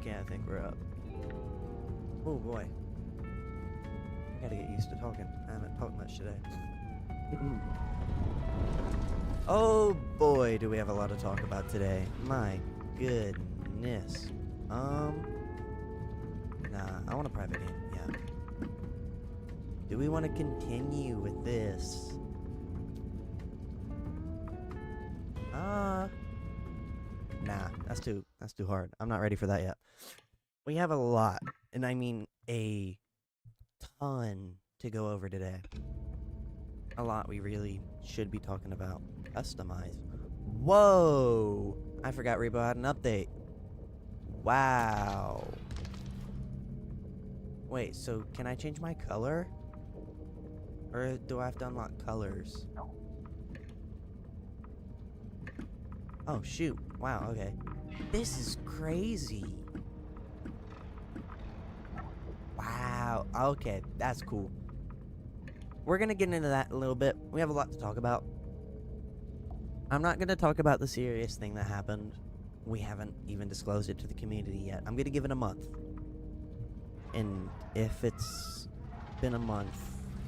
Okay, I think we're up. Oh boy. I gotta get used to talking. I haven't talked much today. Oh boy, do we have a lot to talk about today. My goodness. Nah, I want a private game, yeah. Do we want to continue with this? Nah, that's too hard. I'm not ready for that yet. We have a lot, and I mean a ton to go over today. A lot we really should be talking about. Customize. Whoa! I forgot REPO had an update. Wow. Wait, so can I change my color? Or do I have to unlock colors? Oh, shoot. Wow, okay. This is crazy. Wow. Okay, that's cool. We're gonna get into that a little bit. We have a lot to talk about. I'm not gonna talk about the serious thing that happened. We haven't even disclosed it to the community yet. I'm gonna give it a month. And if it's been a month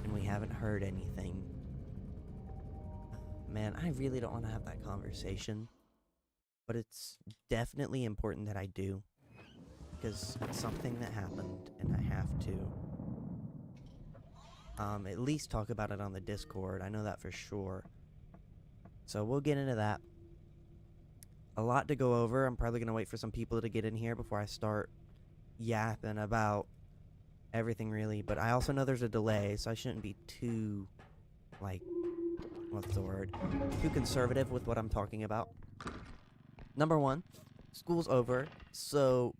and we haven't heard anything, man, I really don't want to have that conversation. But it's definitely important that I do. Because it's something that happened and I have to at least talk about it on the Discord. I know that for sure. So we'll get into that. A lot to go over. I'm probably going to wait for some people to get in here before I start yapping about everything really. But I also know there's a delay, so I shouldn't be too, like, what's the word? Too conservative with what I'm talking about. Number one, school's over, so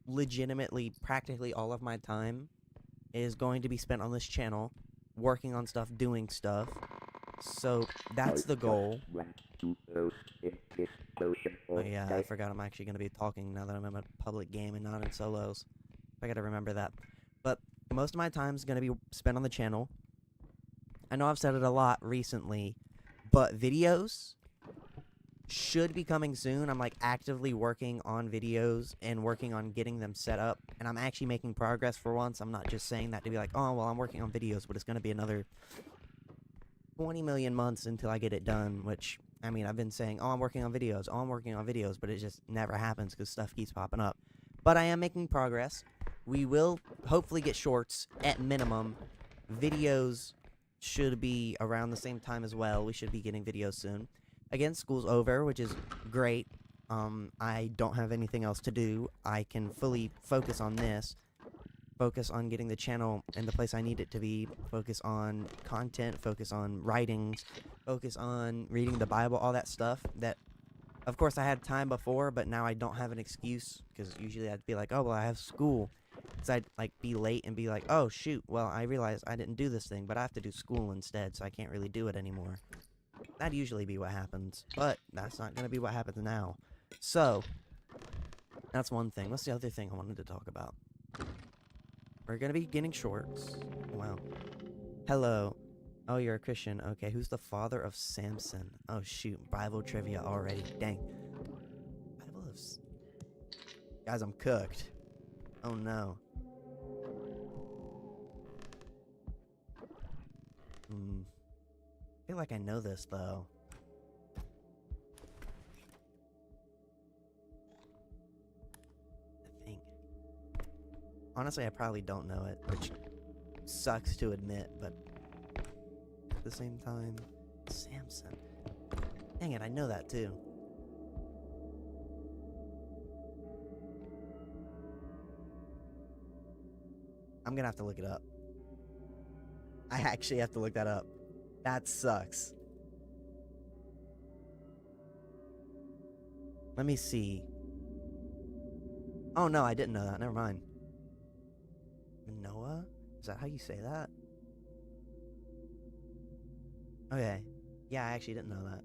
legitimately practically all of my time is going to be spent on this channel, working on stuff, doing stuff. So that's the goal. Oh yeah, I forgot I'm actually going to be talking now that I'm in a public game and not in solos. I got to remember that. But most of my time is going to be spent on the channel. I know I've said it a lot recently, but videos should be coming soon. I'm like actively working on videos and working on getting them set up, and I'm actually making progress for once. I'm not just saying that to be like, oh well, I'm working on videos, but it's going to be another 20 million months until I get it done, which I mean, I've been saying, oh, I'm working on videos, but it just never happens because stuff keeps popping up. But I am making progress. We will hopefully get shorts at minimum. Videos should be around the same time as well. We should be getting videos soon. Again, school's over, which is great. I don't have anything else to do. I can fully focus on this. Focus on getting the channel in the place I need it to be. Focus on content. Focus on writings. Focus on reading the Bible. All that stuff that, of course, I had time before, but now I don't have an excuse. Because usually I'd be like, oh, well, I have school. Because I'd, like, be late and be like, oh, shoot, well, I realized I didn't do this thing, but I have to do school instead, so I can't really do it anymore. That'd usually be what happens, but that's not going to be what happens now. So, that's one thing. What's the other thing I wanted to talk about? We're going to be getting shorts. Wow. Hello. Oh, you're a Christian. Okay, who's the father of Samson? Oh, shoot. Bible trivia already. Dang. Bible of... Guys, I'm cooked. Oh, no. I feel like I know this, though. I think. Honestly, I probably don't know it, which sucks to admit, but at the same time, Samson. Dang it, I know that, too. I'm gonna have to look it up. I actually have to look that up. That sucks. Let me see. Oh, no, I didn't know that. Never mind. Noah? Is that how you say that? Okay. Yeah, I actually didn't know that.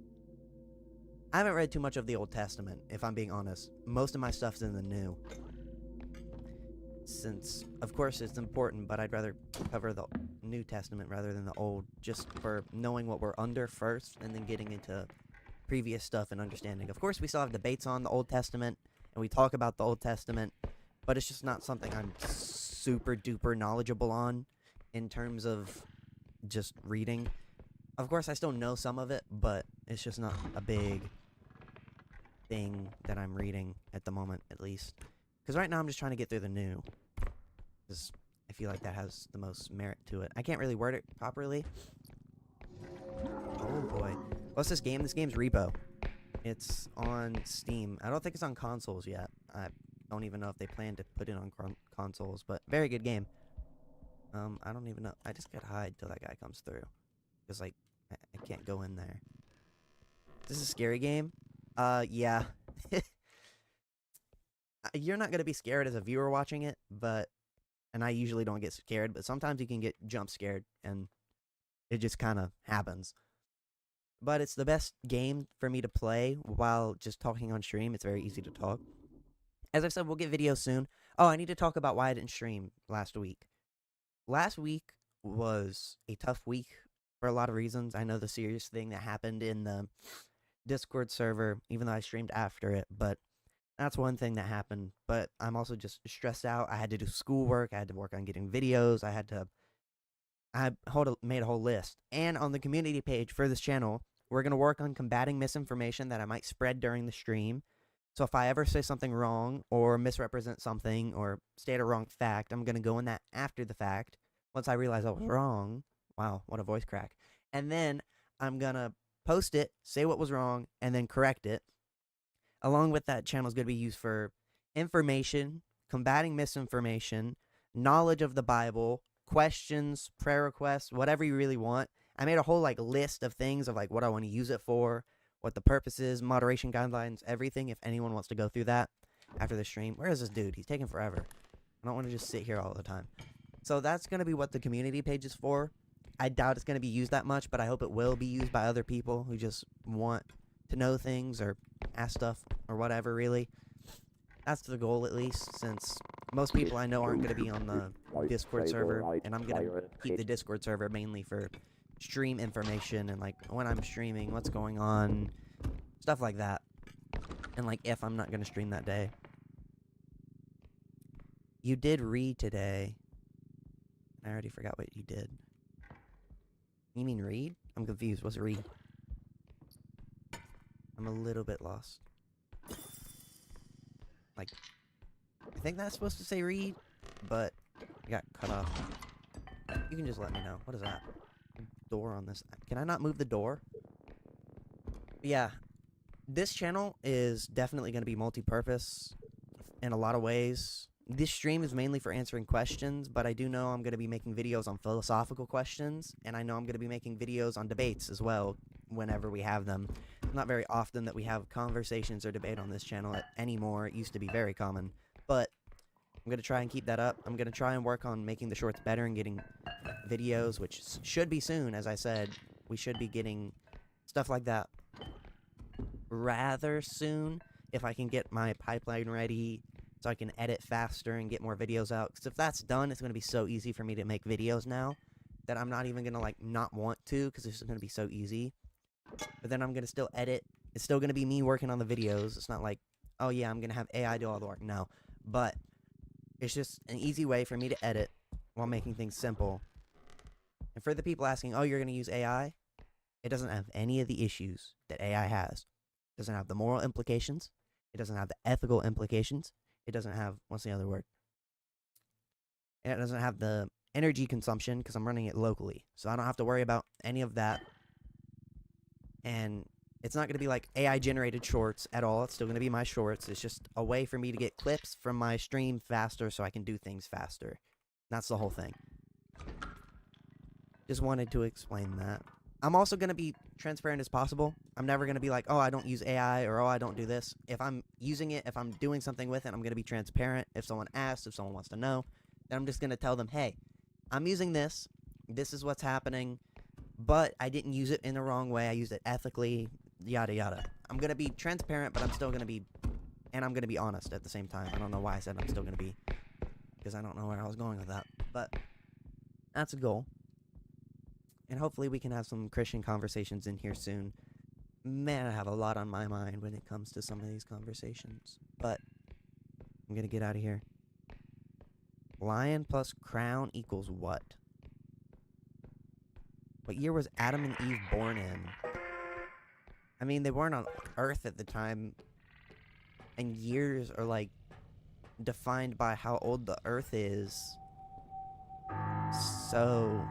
I haven't read too much of the Old Testament, if I'm being honest. Most of my stuff's in the New. Since, of course, it's important, but I'd rather cover the New Testament rather than the Old, just for knowing what we're under first, and then getting into previous stuff and understanding. Of course, we still have debates on the Old Testament, and we talk about the Old Testament, but it's just not something I'm super duper knowledgeable on in terms of just reading. Of course, I still know some of it, but it's just not a big thing that I'm reading at the moment, at least. Because right now I'm just trying to get through the new. Because I feel like that has the most merit to it. I can't really word it properly. Oh boy. What's this game? This game's REPO. It's on Steam. I don't think it's on consoles yet. I don't even know if they plan to put it on consoles, but very good game. I don't even know. I just gotta hide till that guy comes through. Because, like, I can't go in there. This is a scary game? Yeah. You're not gonna be scared as a viewer watching it, but... And I usually don't get scared, but sometimes you can get jump scared, and it just kind of happens. But it's the best game for me to play while just talking on stream. It's very easy to talk. As I've said, we'll get videos soon. Oh, I need to talk about why I didn't stream last week. Last week was a tough week for a lot of reasons. I know the serious thing that happened in the Discord server, even though I streamed after it, but that's one thing that happened. But I'm also just stressed out. I had to do schoolwork. I had to work on getting videos. I made a whole list. And on the community page for this channel, we're going to work on combating misinformation that I might spread during the stream. So if I ever say something wrong or misrepresent something or state a wrong fact, I'm going to go in that after the fact. Once I realize I was wrong. Wow, what a voice crack. And then I'm going to post it, say what was wrong, and then correct it. Along with that, channel is going to be used for information, combating misinformation, knowledge of the Bible, questions, prayer requests, whatever you really want. I made a whole list of things of what I want to use it for, what the purpose is, moderation guidelines, everything. If anyone wants to go through that after the stream. Where is this dude? He's taking forever. I don't want to just sit here all the time. So that's going to be what the community page is for. I doubt it's going to be used that much, but I hope it will be used by other people who just want to know things or ask stuff or whatever, really. That's the goal, at least, since most people I know aren't going to be on the Discord server, and I'm going to keep the Discord server mainly for stream information and, when I'm streaming, what's going on, stuff like that. And, if I'm not going to stream that day. You did read today. I already forgot what you did. You mean read? I'm confused. What's read? I'm a little bit lost. I think that's supposed to say read, but I got cut off. You can just let me know. What is that? Door on this. Can I not move the door? Yeah. This channel is definitely going to be multi-purpose in a lot of ways. This stream is mainly for answering questions, but I do know I'm going to be making videos on philosophical questions, and I know I'm going to be making videos on debates as well whenever we have them. It's not very often that we have conversations or debate on this channel anymore. It used to be very common, but I'm going to try and keep that up. I'm going to try and work on making the shorts better and getting videos, which should be soon, as I said. We should be getting stuff like that rather soon if I can get my pipeline ready so I can edit faster and get more videos out. Because if that's done, it's going to be so easy for me to make videos now that I'm not even going to, not want to, because it's going to be so easy. But then I'm going to still edit. It's still going to be me working on the videos. It's not like, oh yeah, I'm going to have AI do all the work. No. But it's just an easy way for me to edit while making things simple. And for the people asking, oh, you're going to use AI? It doesn't have any of the issues that AI has. It doesn't have the moral implications. It doesn't have the ethical implications. It doesn't have, what's the other word? It doesn't have the energy consumption because I'm running it locally. So I don't have to worry about any of that. And it's not going to be like AI generated shorts at all. It's still going to be my shorts. It's just a way for me to get clips from my stream faster so I can do things faster. That's the whole thing. Just wanted to explain that. I'm also going to be transparent as possible. I'm never going to be like, oh, I don't use AI or oh, I don't do this. If I'm using it, if I'm doing something with it, I'm going to be transparent. If someone asks, if someone wants to know, then I'm just going to tell them, hey, I'm using this. This is what's happening. But I didn't use it in the wrong way. I used it ethically, yada, yada. I'm going to be transparent, but I'm still going to be, and I'm going to be honest at the same time. I don't know why I said I'm still going to be, because I don't know where I was going with that. But that's a goal. And hopefully we can have some Christian conversations in here soon. Man, I have a lot on my mind when it comes to some of these conversations. But I'm going to get out of here. Lion plus crown equals what? What year was Adam and Eve born in? I mean, they weren't on Earth at the time. And years are, like, defined by how old the Earth is. So...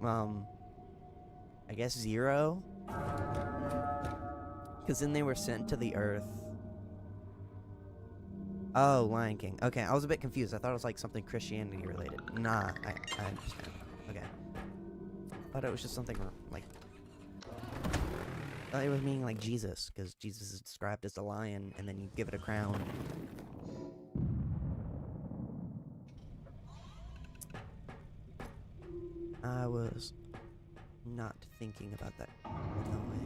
I guess 0? Because then they were sent to the Earth. Oh, Lion King. Okay, I was a bit confused. I thought it was like something Christianity related. Nah, I understand. Okay. I thought it was just something like... I thought it was meaning like Jesus, because Jesus is described as a lion, and then you give it a crown. I was not thinking about that. No way.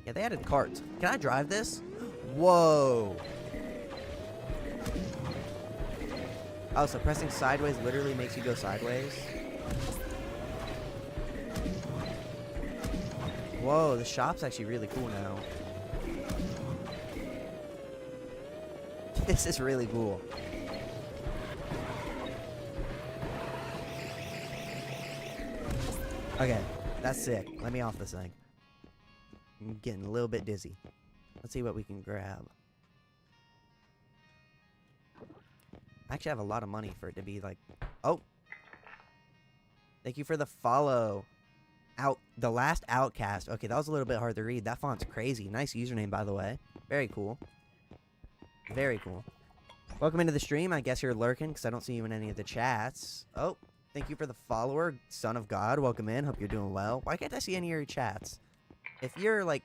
Yeah, they added carts. Can I drive this? Whoa! Oh, so pressing sideways literally makes you go sideways? Whoa, the shop's actually really cool now. This is really cool. Okay, that's sick. Let me off this thing. I'm getting a little bit dizzy. Let's see what we can grab. I actually have a lot of money for it to be like... Oh! Thank you for the follow. The last Outcast. Okay, that was a little bit hard to read. That font's crazy. Nice username, by the way. Very cool. Very cool. Welcome into the stream. I guess you're lurking because I don't see you in any of the chats. Oh, thank you for the follower. Son of God, welcome in. Hope you're doing well. Why can't I see any of your chats? If you're like...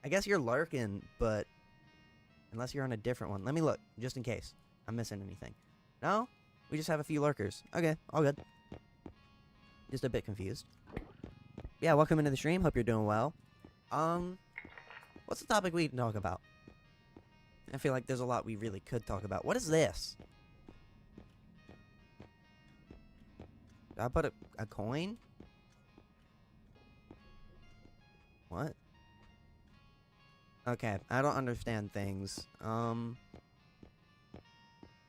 I guess you're lurking, but... Unless you're on a different one. Let me look, just in case I'm missing anything. No? We just have a few lurkers. Okay, all good. Just a bit confused. Yeah, welcome into the stream. Hope you're doing well. What's the topic we can talk about? I feel like there's a lot we really could talk about. What is this? Did I put a coin? What? Okay, I don't understand things.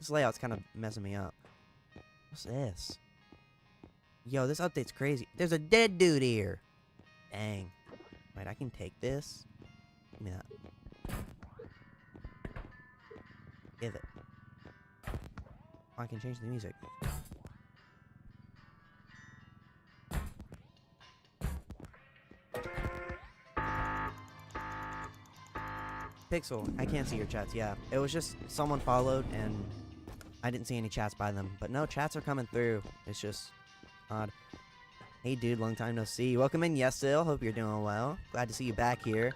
This layout's kind of messing me up. What's this? Yo, this update's crazy. There's a dead dude here. Dang. Wait, I can take this? Give me that. Give it. Oh, I can change the music. Pixel, I can't see your chats, yeah. It was just someone followed and I didn't see any chats by them. But no, chats are coming through. It's just odd. Hey dude, long time no see. Welcome in, Yesil. Hope you're doing well. Glad to see you back here.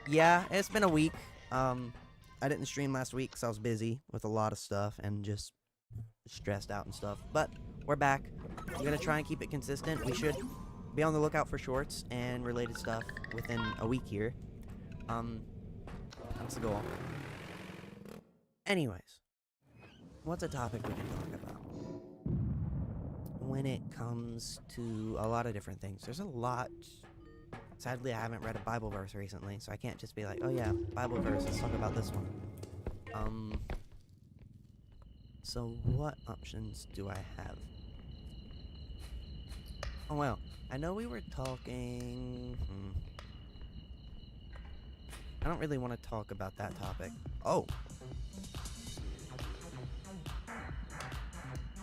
Yeah, it's been a week. I didn't stream last week because I was busy with a lot of stuff and just stressed out and stuff. But we're back. I'm gonna try and keep it consistent. We should be on the lookout for shorts and related stuff within a week here. That's the goal. Anyways, what's a topic we can talk about? When it comes to a lot of different things. There's a lot. Sadly, I haven't read a Bible verse recently, so I can't just be like, oh yeah, Bible verse, let's talk about this one. So what options do I have? Oh well, I know we were talking... I don't really want to talk about that topic. Oh!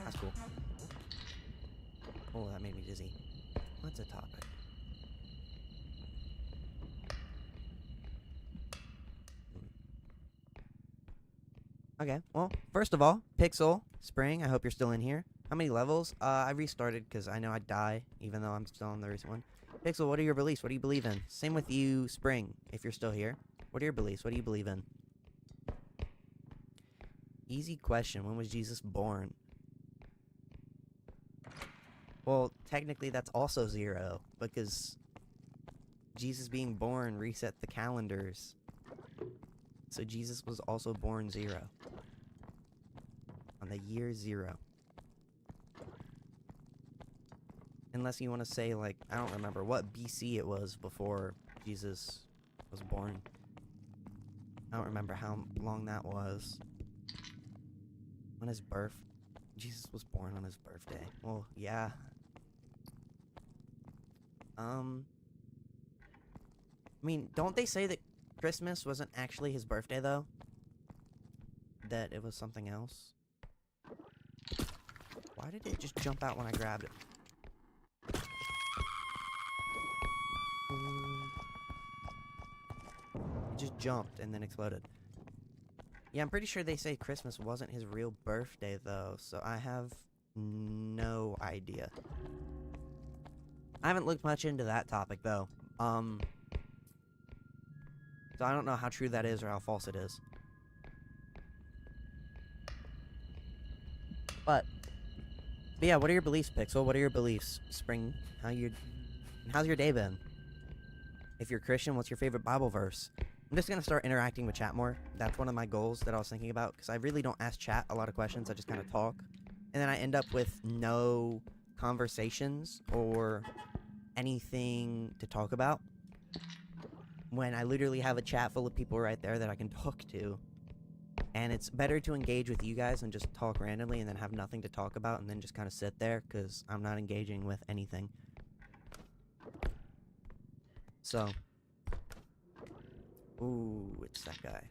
That's cool. Oh, that made me dizzy. What's a topic? Okay, well, first of all, Pixel, Spring, I hope you're still in here. How many levels? I restarted because I know I'd die, even though I'm still on the recent one. Pixel, what are your beliefs? What do you believe in? Same with you, Spring, if you're still here. What are your beliefs? What do you believe in? Easy question. When was Jesus born? Well, technically that's also 0, because Jesus being born reset the calendars. So Jesus was also born 0. On the year 0. Unless you want to say, like, I don't remember what BC it was before Jesus was born. I don't remember how long that was. On his birth. Jesus was born on his birthday. Well, yeah. I mean, don't they say that Christmas wasn't actually his birthday, though? That it was something else? Why did it just jump out when I grabbed it? It just jumped and then exploded. Yeah, I'm pretty sure they say Christmas wasn't his real birthday, though, so I have no idea. I haven't looked much into that topic, though. So I don't know how true that is or how false it is. But yeah, what are your beliefs, Pixel? What are your beliefs? Spring, how's your day been? If you're Christian, what's your favorite Bible verse? I'm just gonna start interacting with chat more. That's one of my goals that I was thinking about, because I really don't ask chat a lot of questions. I just kind of talk, and then I end up with no conversations or anything to talk about, when I literally have a chat full of people right there that I can talk to. And it's better to engage with you guys and just talk randomly and then have nothing to talk about and then just kind of sit there, because I'm not engaging with anything. So. Ooh, it's that guy.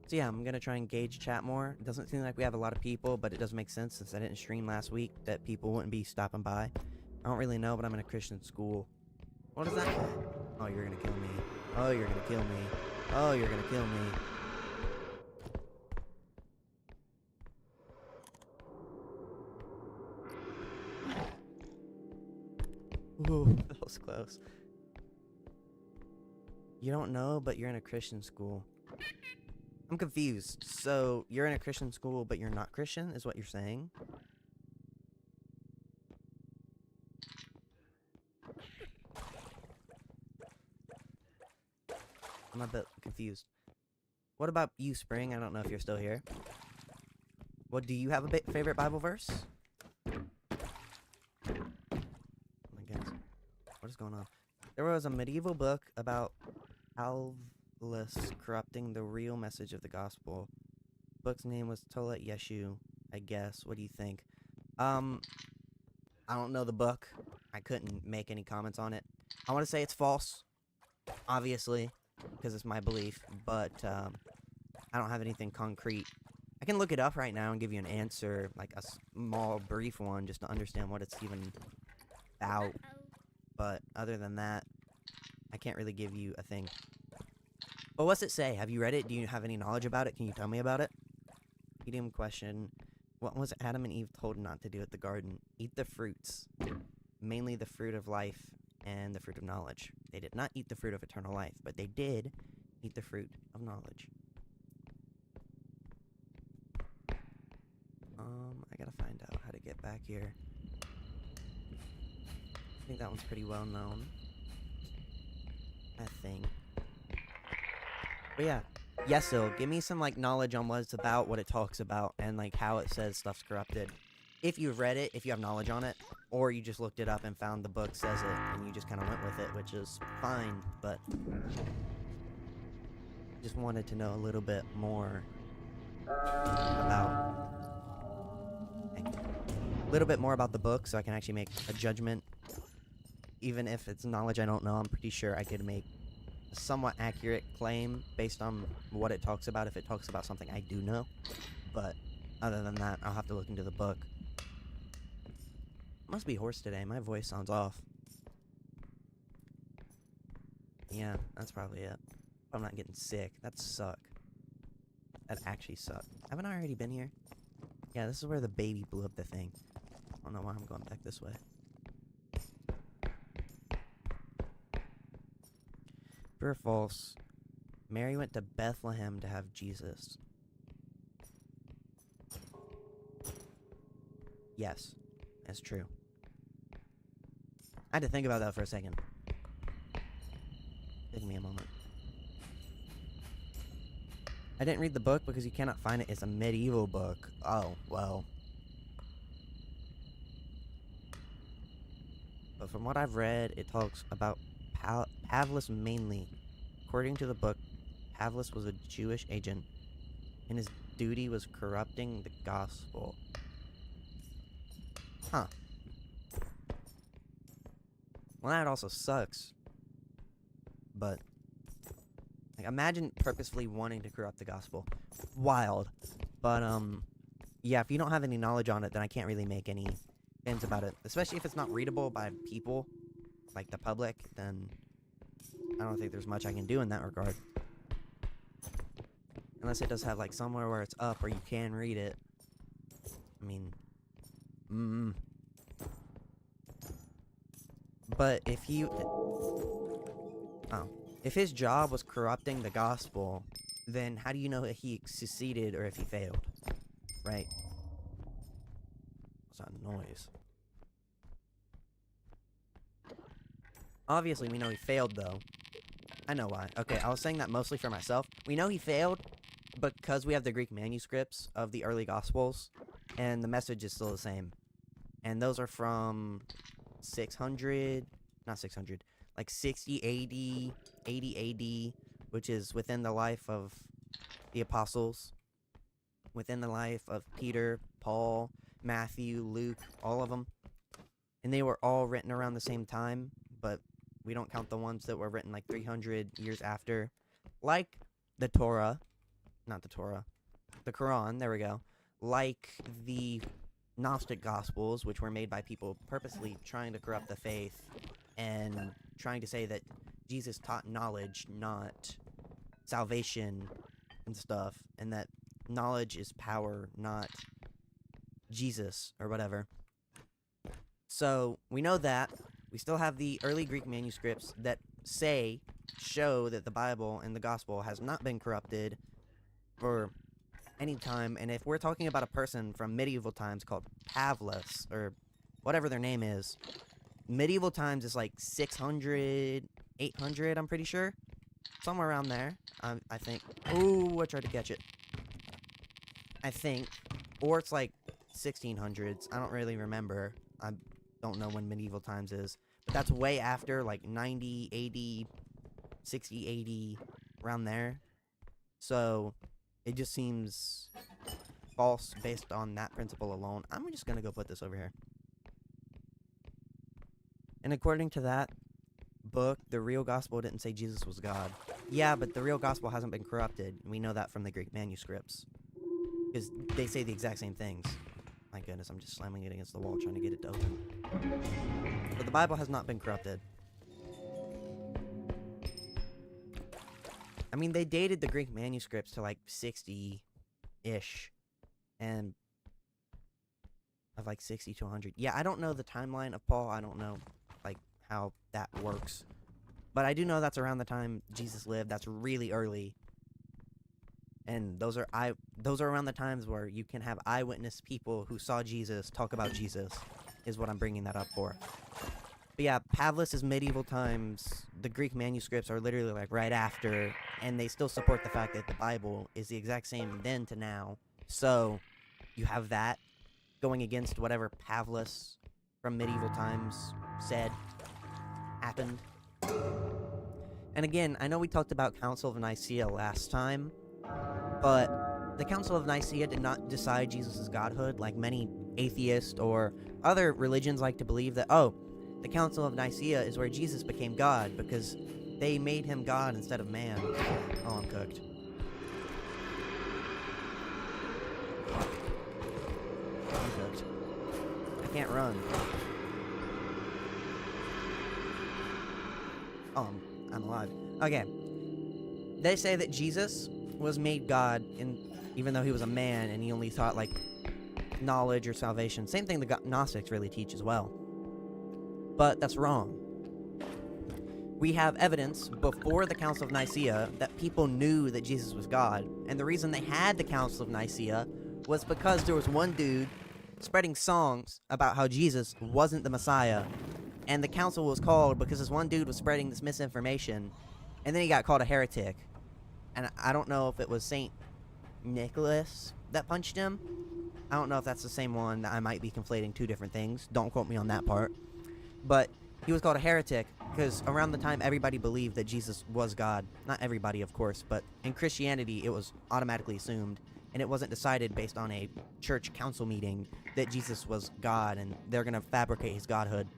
So yeah, I'm gonna try and engage chat more. It doesn't seem like we have a lot of people, but it does make sense since I didn't stream last week that people wouldn't be stopping by. I don't really know, but I'm in a Christian school. What is that? Oh, you're gonna kill me. Oh, you're gonna kill me. Oh, you're gonna kill me. Ooh, that was close. You don't know, but you're in a Christian school. I'm confused. So, you're in a Christian school, but you're not Christian, is what you're saying? I'm a bit confused. What about you, Spring? I don't know if you're still here. What, do you have a favorite Bible verse? Oh my goodness. What is going on? There was a medieval book about Alvis corrupting the real message of the gospel. The book's name was Tola Yeshu, I guess. What do you think? I don't know the book. I couldn't make any comments on it. I want to say it's false, obviously, because it's my belief, but I don't have anything concrete. I can look it up right now and give you an answer, like a small, brief one, just to understand what it's even about. But other than that, I can't really give you a thing. But what's it say? Have you read it? Do you have any knowledge about it? Can you tell me about it? Medium question. What was Adam and Eve told not to do at the garden? Eat the fruits. Mainly the fruit of life and the fruit of knowledge. They did not eat the fruit of eternal life, but they did eat the fruit of knowledge. I gotta find out how to get back here. I think that one's pretty well known. I think. But yeah. Yesil, give me some, like, knowledge on what it's about, what it talks about, and, like, how it says stuff's corrupted. If you've read it, if you have knowledge on it, or you just looked it up and found the book says it, and you just kind of went with it, which is fine, but just wanted to know a little bit more about... A little bit more about the book, so I can actually make a judgment. Even if it's knowledge I don't know, I'm pretty sure I could make a somewhat accurate claim based on what it talks about, if it talks about something I do know. But other than that, I'll have to look into the book. Must be hoarse today. My voice sounds off. Yeah, that's probably it. I'm not getting sick. That suck. That actually sucked. Haven't I already been here? Yeah, this is where the baby blew up the thing. I don't know why I'm going back this way. True or false? Mary went to Bethlehem to have Jesus. Yes, that's true. I had to think about that for a second. Give me a moment. I didn't read the book because you cannot find it. It's a medieval book. Oh, well. But from what I've read, it talks about Pavlis mainly. According to the book, Pavlis was a Jewish agent and his duty was corrupting the gospel. Huh. Well, that also sucks. But, like, imagine purposefully wanting to corrupt the gospel. Wild. But, yeah, if you don't have any knowledge on it, then I can't really make any opinions about it. Especially if it's not readable by people, like the public, then I don't think there's much I can do in that regard. Unless it does have, like, somewhere where it's up where you can read it. I mean, But if if his job was corrupting the gospel, then how do you know if he succeeded or if he failed? Right? What's that noise? Obviously, we know he failed, though. I know why. Okay, I was saying that mostly for myself. We know he failed because we have the Greek manuscripts of the early Gospels, and the message is still the same. And those are from 600, not 600, like 60 AD, 80 AD, which is within the life of the apostles, within the life of Peter, Paul, Matthew, Luke, all of them. And they were all written around the same time, but we don't count the ones that were written like 300 years after. Like the Torah, not the Torah, the Quran, there we go. Like the Gnostic Gospels, which were made by people purposely trying to corrupt the faith and trying to say that Jesus taught knowledge, not salvation and stuff, and that knowledge is power, not Jesus or whatever. So, we know that. We still have the early Greek manuscripts that show that the Bible and the Gospel has not been corrupted for any time. And if we're talking about a person from medieval times called Pavlos, or whatever their name is, medieval times is like 600, 800, I'm pretty sure. Somewhere around there, I think. Ooh, I tried to catch it. I think. Or it's like 1600s. I don't really remember. I don't know when medieval times is. But that's way after, like 90, 80, 60, 80, around there. So, it just seems false based on that principle alone. I'm just gonna go put this over here. And according to that book, the real gospel didn't say Jesus was God. Yeah, but the real gospel hasn't been corrupted. We know that from the Greek manuscripts. Because they say the exact same things. My goodness, I'm just slamming it against the wall trying to get it to open. But the Bible has not been corrupted. I mean, they dated the Greek manuscripts to like 60-ish. And of like 60 to 100. Yeah, I don't know the timeline of Paul. I don't know like how that works. But I do know that's around the time Jesus lived. That's really early. And those are around the times where you can have eyewitness people who saw Jesus talk about Jesus, is what I'm bringing that up for. But yeah, Pavlos is medieval times. The Greek manuscripts are literally like right after, and they still support the fact that the Bible is the exact same then to now. So you have that going against whatever Pavlos from medieval times said happened. And again, I know we talked about Council of Nicaea last time, but the Council of Nicaea did not decide Jesus' godhood like many atheists or other religions like to believe that, oh, the Council of Nicaea is where Jesus became God because they made him God instead of man. Oh, I'm cooked. I'm cooked. I can't run. Oh, I'm alive. Okay. They say that Jesus was made God, even though he was a man, and he only taught, like, knowledge or salvation. Same thing the Gnostics really teach as well. But that's wrong. We have evidence before the Council of Nicaea that people knew that Jesus was God. And the reason they had the Council of Nicaea was because there was one dude spreading songs about how Jesus wasn't the Messiah. And the council was called because this one dude was spreading this misinformation. And then he got called a heretic. And I don't know if it was St. Nicholas that punched him. I don't know if that's the same one. I might be conflating two different things. Don't quote me on that part. But he was called a heretic because around the time everybody believed that Jesus was God. Not everybody, of course, but in Christianity it was automatically assumed. and it wasn't decided based on a church council meeting that Jesus was God and they're going to fabricate his godhood.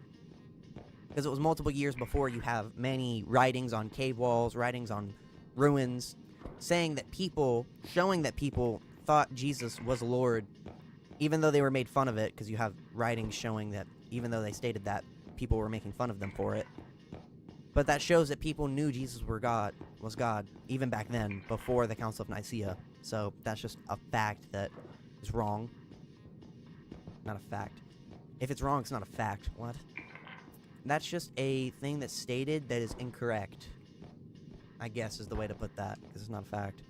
Because it was multiple years before. You have many writings on cave walls, writings on ruins, showing that people thought Jesus was Lord, even though they were made fun of it, because you have writings showing that even though they stated that, people were making fun of them for it. But that shows that people knew Jesus was God, even back then, before the Council of Nicaea. So that's just a fact that is wrong. Not a fact. If it's wrong, it's not a fact. What? That's just a thing that's stated that is incorrect, I guess is the way to put that, because it's not a fact.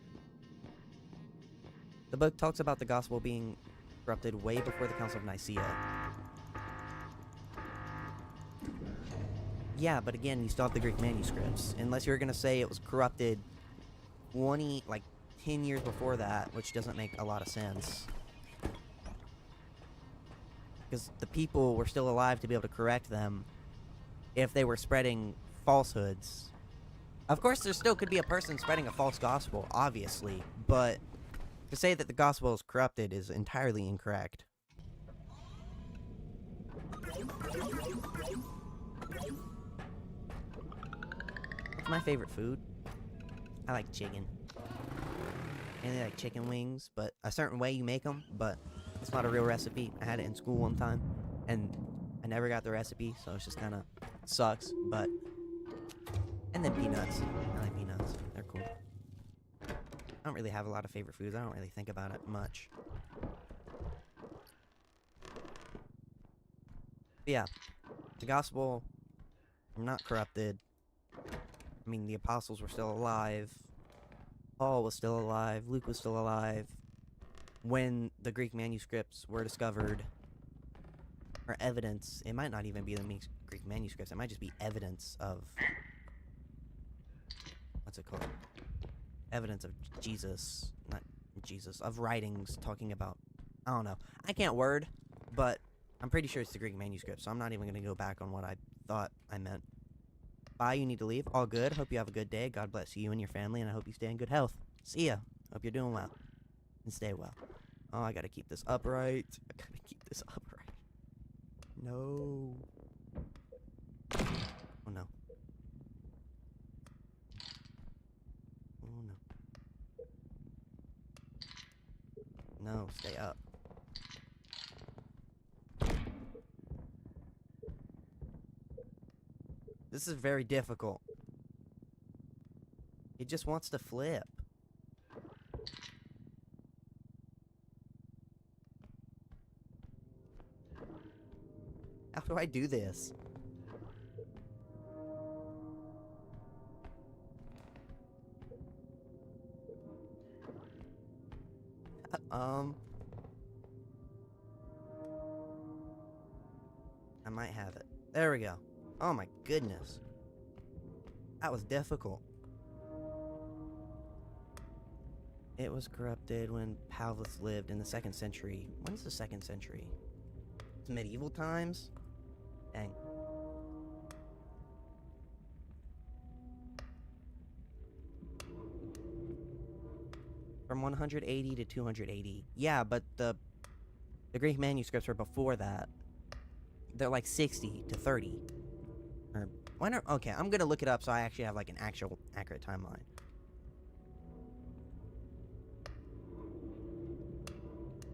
The book talks about the gospel being corrupted way before the Council of Nicaea. Yeah, but again, you still have the Greek manuscripts. Unless you're going to say it was corrupted 10 years before that, which doesn't make a lot of sense. Because the people were still alive to be able to correct them if they were spreading falsehoods. Of course, there still could be a person spreading a false gospel, obviously, but to say that the gospel is corrupted is entirely incorrect. What's my favorite food? I like chicken. And they like chicken wings, but a certain way you make them, but it's not a real recipe. I had it in school one time, and I never got the recipe, so it's just kind of sucks, but... And then peanuts. I like peanuts. They're cool. I don't really have a lot of favorite foods. I don't really think about it much. But yeah, the gospel, not corrupted. I mean, the apostles were still alive. Paul was still alive. Luke was still alive. When the Greek manuscripts were discovered, or evidence, it might not even be the Greek manuscripts. It might just be evidence of... What's it called? Evidence of Jesus. Not Jesus. Of writings talking about... I don't know. I can't word, but I'm pretty sure it's the Greek manuscript, so I'm not even going to go back on what I thought I meant. Bye, you need to leave. All good. Hope you have a good day. God bless you and your family, and I hope you stay in good health. See ya. Hope you're doing well. And stay well. Oh, I gotta keep this upright. I gotta keep this upright. No. Oh, no. Oh, no. No, stay up. This is very difficult. It just wants to flip. How do I do this? I might have it. There we go. Oh my goodness. That was difficult. It was corrupted when Pavlos lived in the 2nd century. When's the 2nd century? It's medieval times? Dang. From 180 to 280. Yeah, but the Greek manuscripts were before that. They're like 60 to 30. Or, why not? Okay, I'm gonna look it up so I actually have like an actual accurate timeline.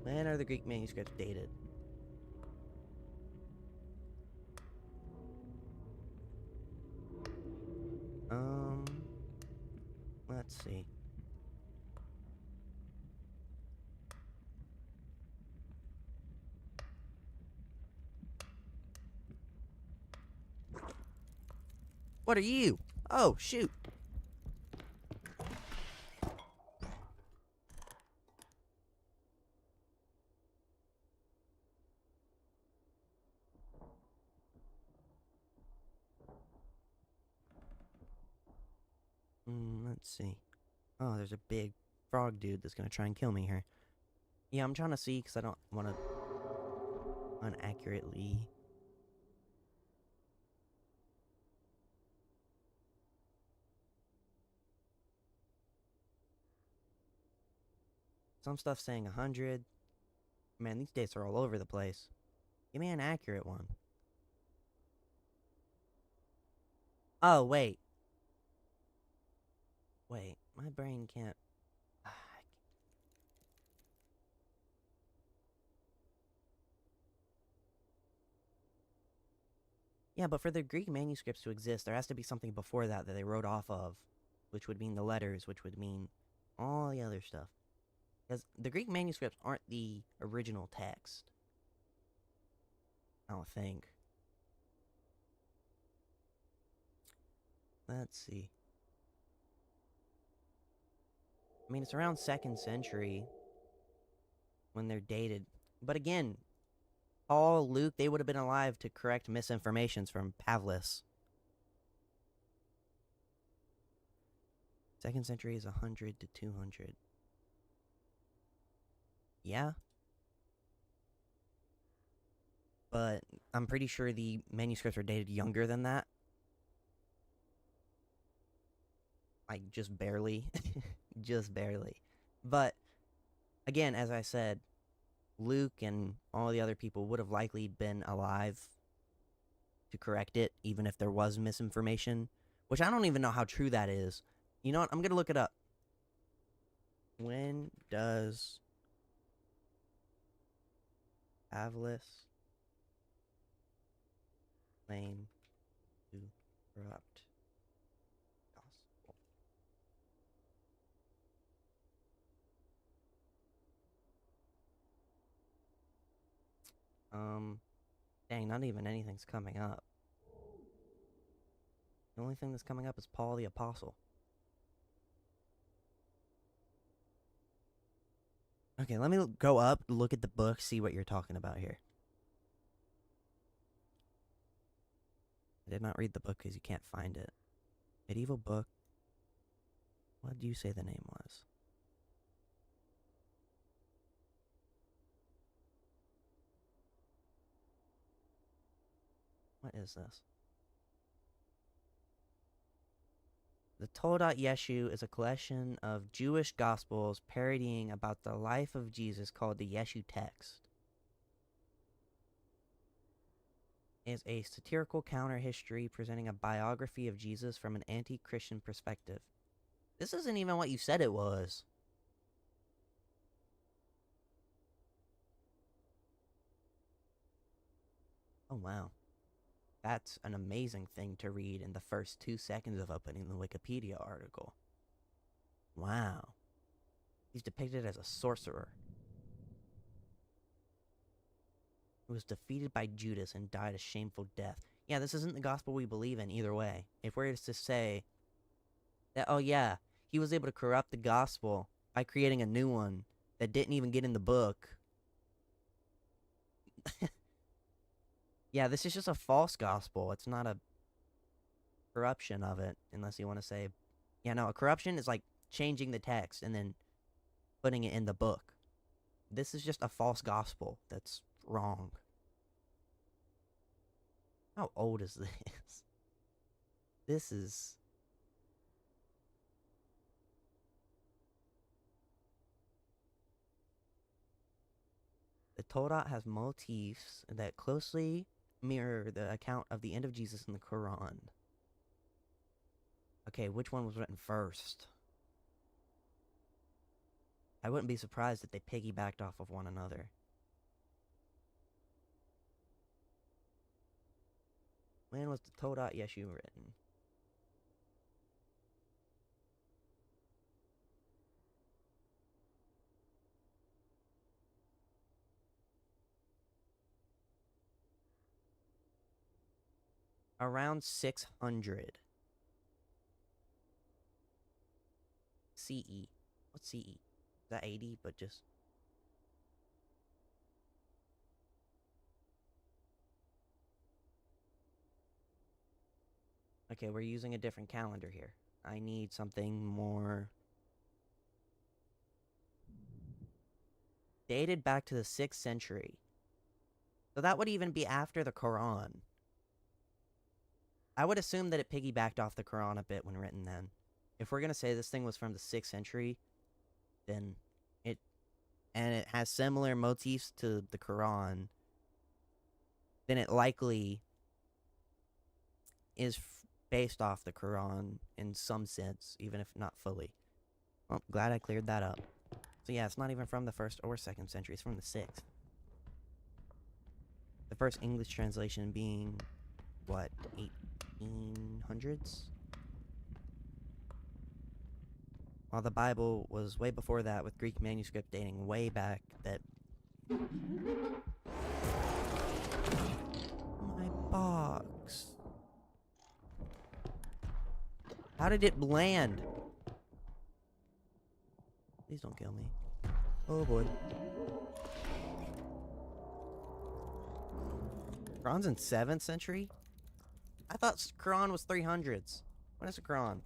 When are the Greek manuscripts dated? Let's see. What are you? Oh, shoot. Let's see. Oh, there's a big frog dude that's gonna try and kill me here. Yeah, I'm trying to see because I don't want to unaccurately... Some stuff saying 100. Man, these dates are all over the place. Give me an accurate one. Oh, wait. Wait, my brain can't... Yeah, but for the Greek manuscripts to exist, there has to be something before that that they wrote off of, which would mean the letters, which would mean all the other stuff. Because the Greek manuscripts aren't the original text. I don't think. Let's see. I mean, it's around 2nd century when they're dated. But again, Paul, Luke, they would have been alive to correct misinformations from Pavlis. 2nd century is 100 to 200. Yeah. But I'm pretty sure the manuscripts are dated younger than that. Like, just barely. Just barely. But, again, as I said, Luke and all the other people would have likely been alive to correct it, even if there was misinformation. Which I don't even know how true that is. You know what? I'm gonna look it up. When does Pavlis claim to corrupt gospel? Dang, not even anything's coming up. The only thing that's coming up is Paul the Apostle. Okay, let me go up, look at the book, see what you're talking about here. I did not read the book because you can't find it. Medieval book. What did you say the name was? What is this? The Toldot Yeshu is a collection of Jewish gospels parodying about the life of Jesus called the Yeshu text. It is a satirical counter-history presenting a biography of Jesus from an anti-Christian perspective. This isn't even what you said it was. Oh, wow. That's an amazing thing to read in the first 2 seconds of opening the Wikipedia article. Wow. He's depicted as a sorcerer who was defeated by Judas and died a shameful death. Yeah, this isn't the gospel we believe in either way. If we're to say that, oh yeah, he was able to corrupt the gospel by creating a new one that didn't even get in the book. Yeah, this is just a false gospel. It's not a corruption of it, unless you want to say... Yeah, no, a corruption is like changing the text and then putting it in the book. This is just a false gospel that's wrong. How old is this? This is... The Torah has motifs that closely mirror the account of the end of Jesus in the Quran. Okay, which one was written first? I wouldn't be surprised if they piggybacked off of one another. When was the Torah Yeshu written? Around 600 CE. What's CE? Is that 80? But just... Okay, we're using a different calendar here. I need something more... dated back to the 6th century. So that would even be after the Quran. I would assume that it piggybacked off the Quran a bit when written then. If we're going to say this thing was from the 6th century, then it and it has similar motifs to the Quran, then it likely is based off the Quran in some sense, even if not fully. Well, glad I cleared that up. So yeah, it's not even from the 1st or 2nd century, it's from the 6th. The first English translation being, what, 1800s? While the Bible was way before that, with Greek manuscript dating way back that... My box. How did it land? Please don't kill me. Oh boy. Quran's in 7th century? I thought Quran was 300s. What is a Quran?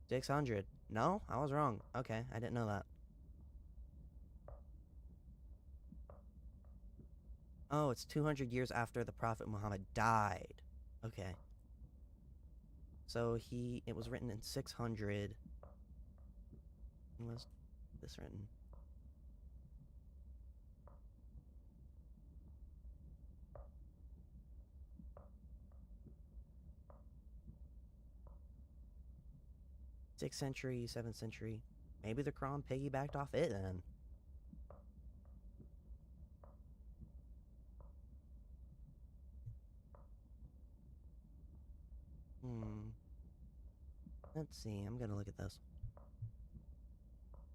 600. No? I was wrong. Okay, I didn't know that. Oh, it's 200 years after the Prophet Muhammad died. Okay. So it was written in 600. When was this written? Sixth century, 7th century. Maybe the Quran piggybacked off it then. Let's see, I'm gonna look at this.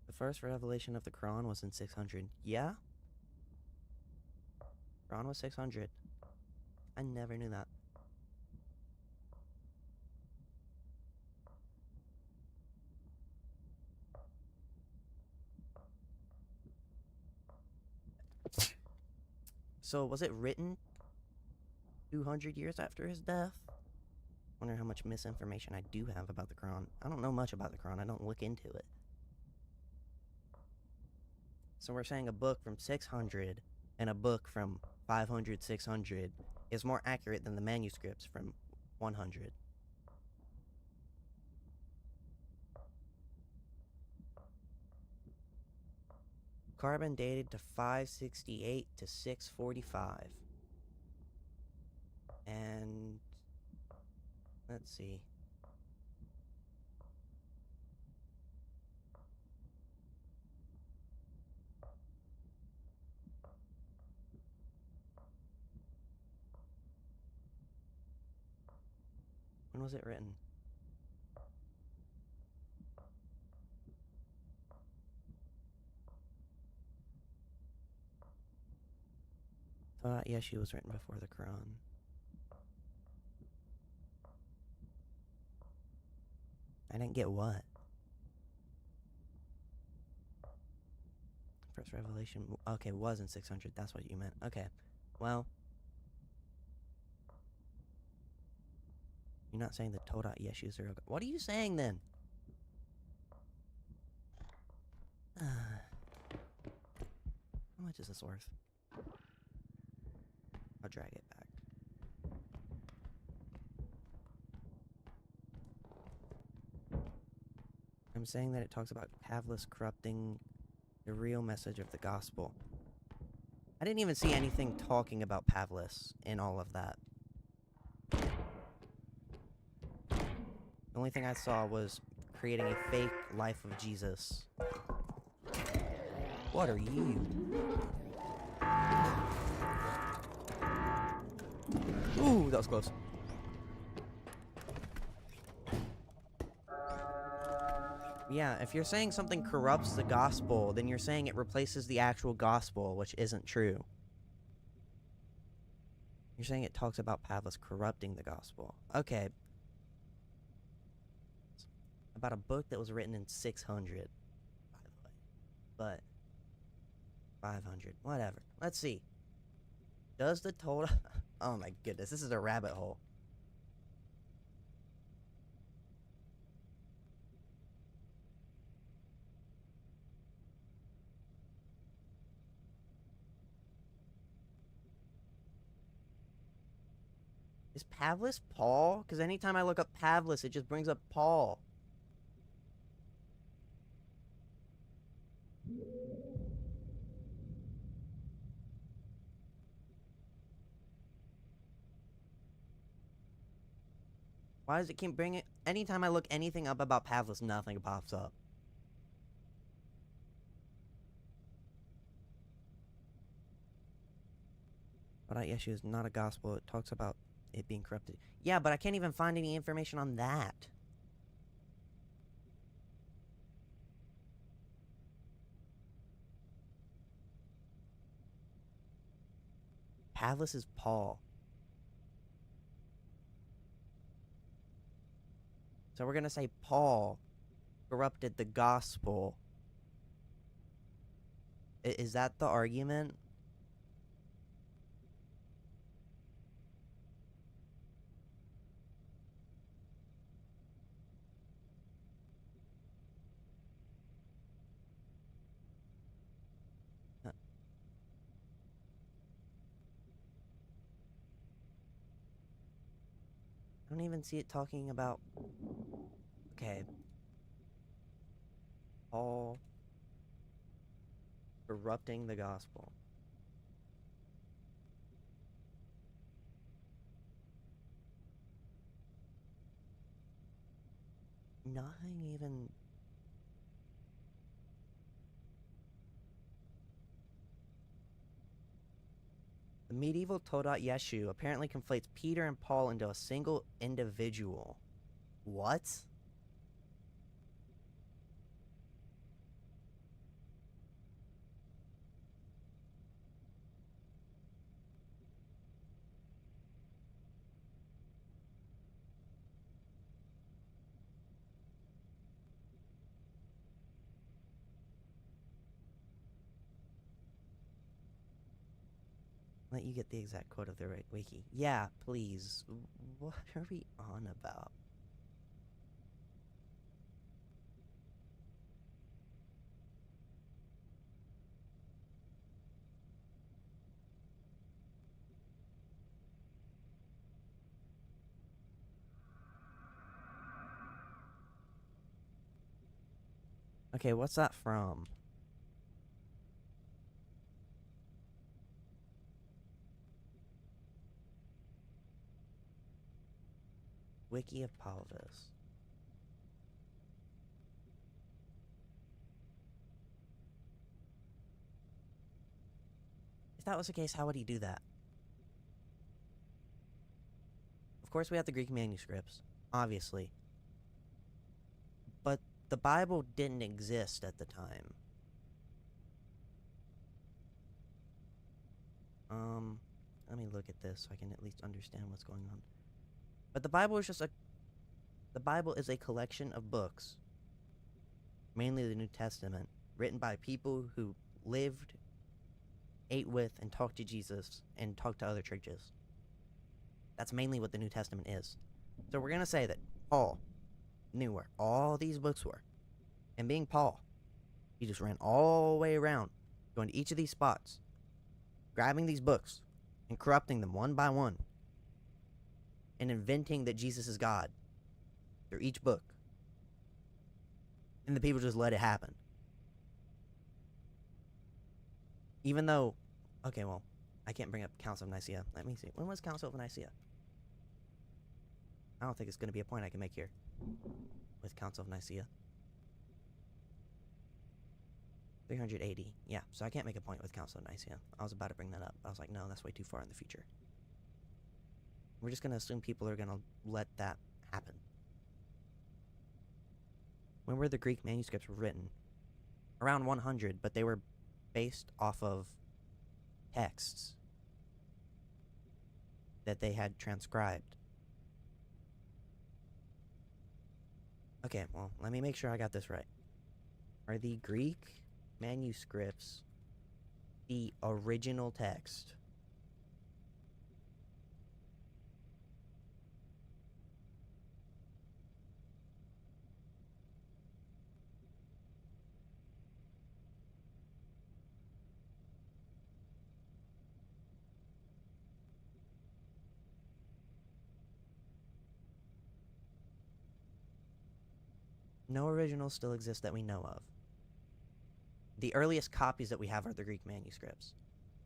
The first revelation of the Quran was in 600. Yeah? Quran was 600. I never knew that. So, was it written 200 years after his death? Wonder how much misinformation I do have about the Quran. I don't know much about the Quran. I don't look into it. So we're saying a book from 600 and a book from 500, 600 is more accurate than the manuscripts from 100. Carbon dated to 568 to 645. And let's see. When was it written? Yeshu was written before the Quran. I didn't get what? First revelation. Okay, was in 600. That's what you meant. Okay. Well. You're not saying the Torah Yeshu's are okay. What are you saying then? How much is this worth? I'll drag it back. I'm saying that it talks about Pavlis corrupting the real message of the gospel. I didn't even see anything talking about Pavlis in all of that. The only thing I saw was creating a fake life of Jesus. What are you? Ooh, that was close. Yeah, if you're saying something corrupts the gospel, then you're saying it replaces the actual gospel, which isn't true. You're saying it talks about Pavlis corrupting the gospel. Okay. About a book that was written in 600, by the way. But 500, whatever. Let's see. Does the total... Oh my goodness, this is a rabbit hole. Is Pavlis Paul? Because anytime I look up Pavlis, it just brings up Paul. Why does it keep bringing... Anytime I look anything up about Pavlis, nothing pops up. But Yeshu is not a gospel. It talks about it being corrupted. Yeah, but I can't even find any information on that. Pavlis is Paul. So we're going to say Paul corrupted the gospel. Is that the argument? I don't even see it talking about... Okay. Paul corrupting the gospel. Nothing even... The medieval Todat Yeshu apparently conflates Peter and Paul into a single individual. What? Let you get the exact quote of the wiki. Yeah, please. What are we on about? Okay, what's that from? Wiki of Palvis. If that was the case, how would he do that? Of course, we have the Greek manuscripts, obviously. But the Bible didn't exist at the time. Let me look at this so I can at least understand what's going on. But the Bible is just the Bible is a collection of books, mainly the New Testament, written by people who lived, ate with, and talked to Jesus, and talked to other churches. That's mainly what the New Testament is. So we're going to say that Paul knew where all these books were. And being Paul, he just ran all the way around, going to each of these spots, grabbing these books, and corrupting them one by one, and inventing that Jesus is God through each book. And the people just let it happen. Even though, okay, well, I can't bring up Council of Nicaea. Let me see. When was Council of Nicaea? I don't think it's going to be a point I can make here with Council of Nicaea. 380. Yeah, so I can't make a point with Council of Nicaea. I was about to bring that up. I was like, no, that's way too far in the future. We're just going to assume people are going to let that happen. When were the Greek manuscripts written? Around 100, but they were based off of texts that they had transcribed. Okay, well, let me make sure I got this right. Are the Greek manuscripts the original text? No originals still exist that we know of. The earliest copies that we have are the Greek manuscripts.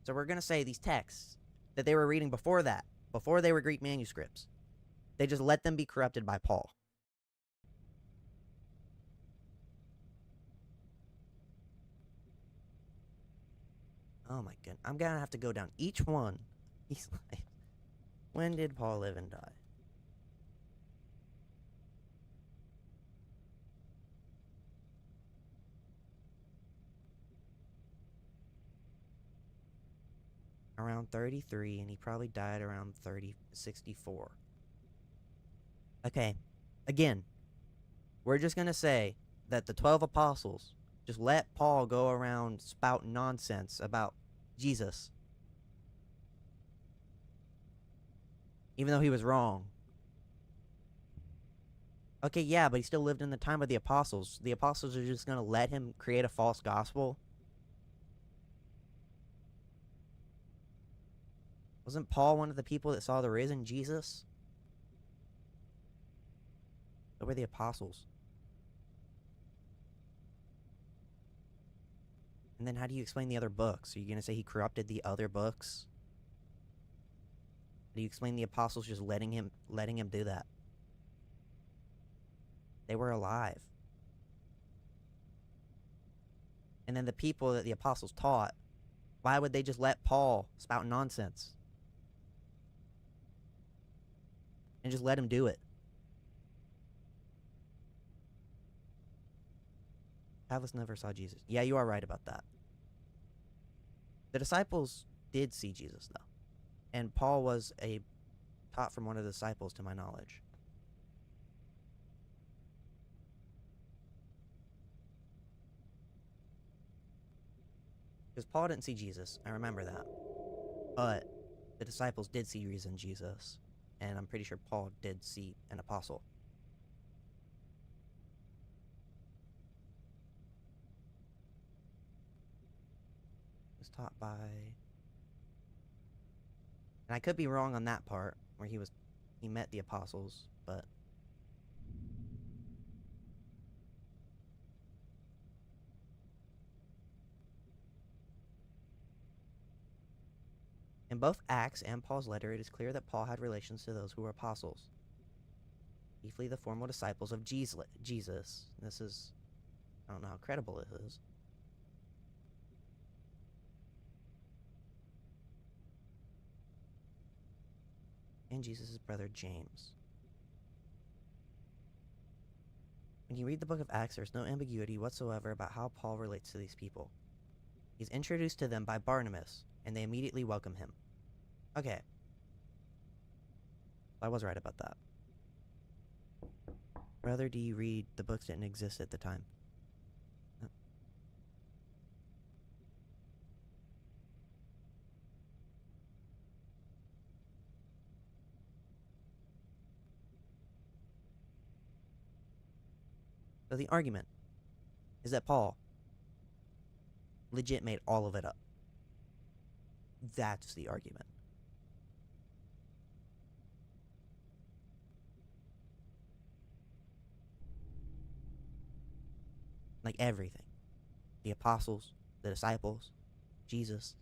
So we're going to say these texts that they were reading before that, before they were Greek manuscripts, they just let them be corrupted by Paul. Oh my goodness. I'm going to have to go down each one. He's like, when did Paul live and die? Around 33, and he probably died around 64. Okay, again, we're just going to say that the 12 apostles just let Paul go around spouting nonsense about Jesus, even though he was wrong. Okay, yeah, but he still lived in the time of the apostles. The apostles are just going to let him create a false gospel? Wasn't Paul one of the people that saw the risen Jesus? So were the apostles. And then how do you explain the other books? Are you going to say he corrupted the other books? Do you explain the apostles just letting him do that? They were alive. And then the people that the apostles taught, why would they just let Paul spout nonsense? And just let him do it? Pavlos never saw Jesus. Yeah, you are right about that. The disciples did see Jesus, though. And Paul was taught from one of the disciples, to my knowledge. Because Paul didn't see Jesus. I remember that. But the disciples did see risen Jesus. And I'm pretty sure Paul did see an apostle. He was taught by... And I could be wrong on that part, where he met the apostles, but... In both Acts and Paul's letter, it is clear that Paul had relations to those who were apostles, chiefly the formal disciples of Jesus. This is... I don't know how credible it is. And Jesus' brother James. When you read the book of Acts, there's no ambiguity whatsoever about how Paul relates to these people. He's introduced to them by Barnabas, and they immediately welcome him. Okay. I was right about that. Brother, do you read the books didn't exist at the time? No. So the argument is that Paul legit made all of it up. That's the argument. Like everything. The apostles, the disciples, Jesus,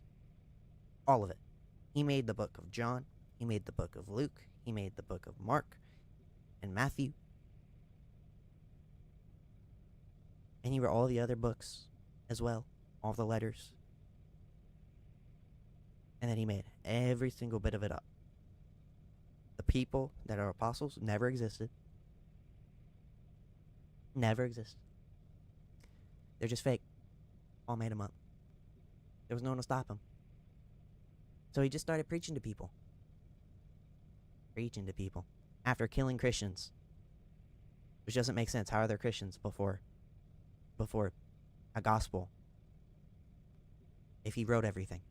all of it. He made the book of John, he made the book of Luke, he made the book of Mark and Matthew. And he wrote all the other books as well, all the letters. And then he made every single bit of it up. The people that are apostles never existed. Never existed. They're just fake. Paul made them up. There was no one to stop him. So he just started preaching to people. Preaching to people. After killing Christians. Which doesn't make sense. How are there Christians before a gospel? If he wrote everything.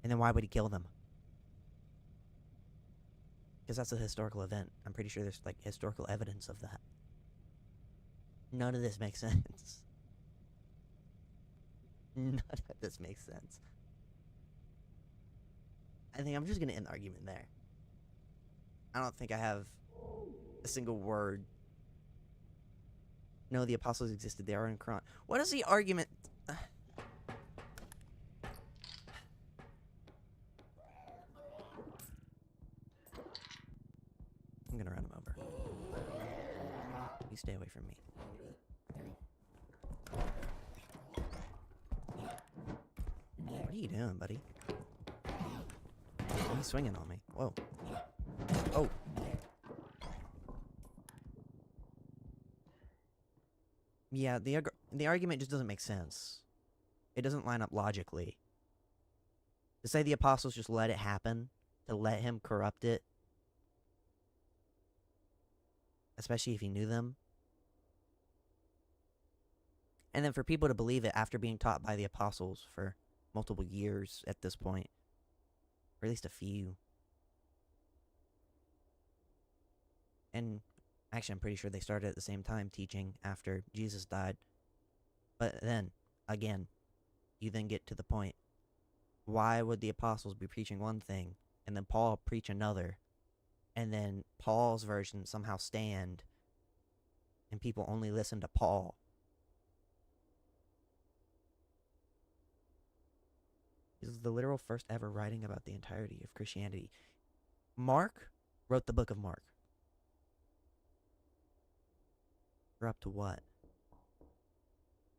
And then why would he kill them? Because that's a historical event. I'm pretty sure there's like historical evidence of that. None of this makes sense. None of this makes sense. I think I'm just going to end the argument there. I don't think I have a single word No, the apostles existed. They are in Quran. What is the argument? I'm gonna run him over. You stay away from me. What are you doing, buddy? Oh, he's swinging on me. Whoa. Oh. Yeah, the argument just doesn't make sense. It doesn't line up logically. To say the apostles just let it happen, to let him corrupt it, especially if he knew them. And then for people to believe it after being taught by the apostles for multiple years at this point, or at least a few. And actually, I'm pretty sure they started at the same time teaching after Jesus died. But then, again, you then get to the point. Why would the apostles be preaching one thing, and then Paul preach another, and then Paul's version somehow stand, and people only listen to Paul? This is the literal first ever writing about the entirety of Christianity. Mark wrote the book of Mark. We're up to what?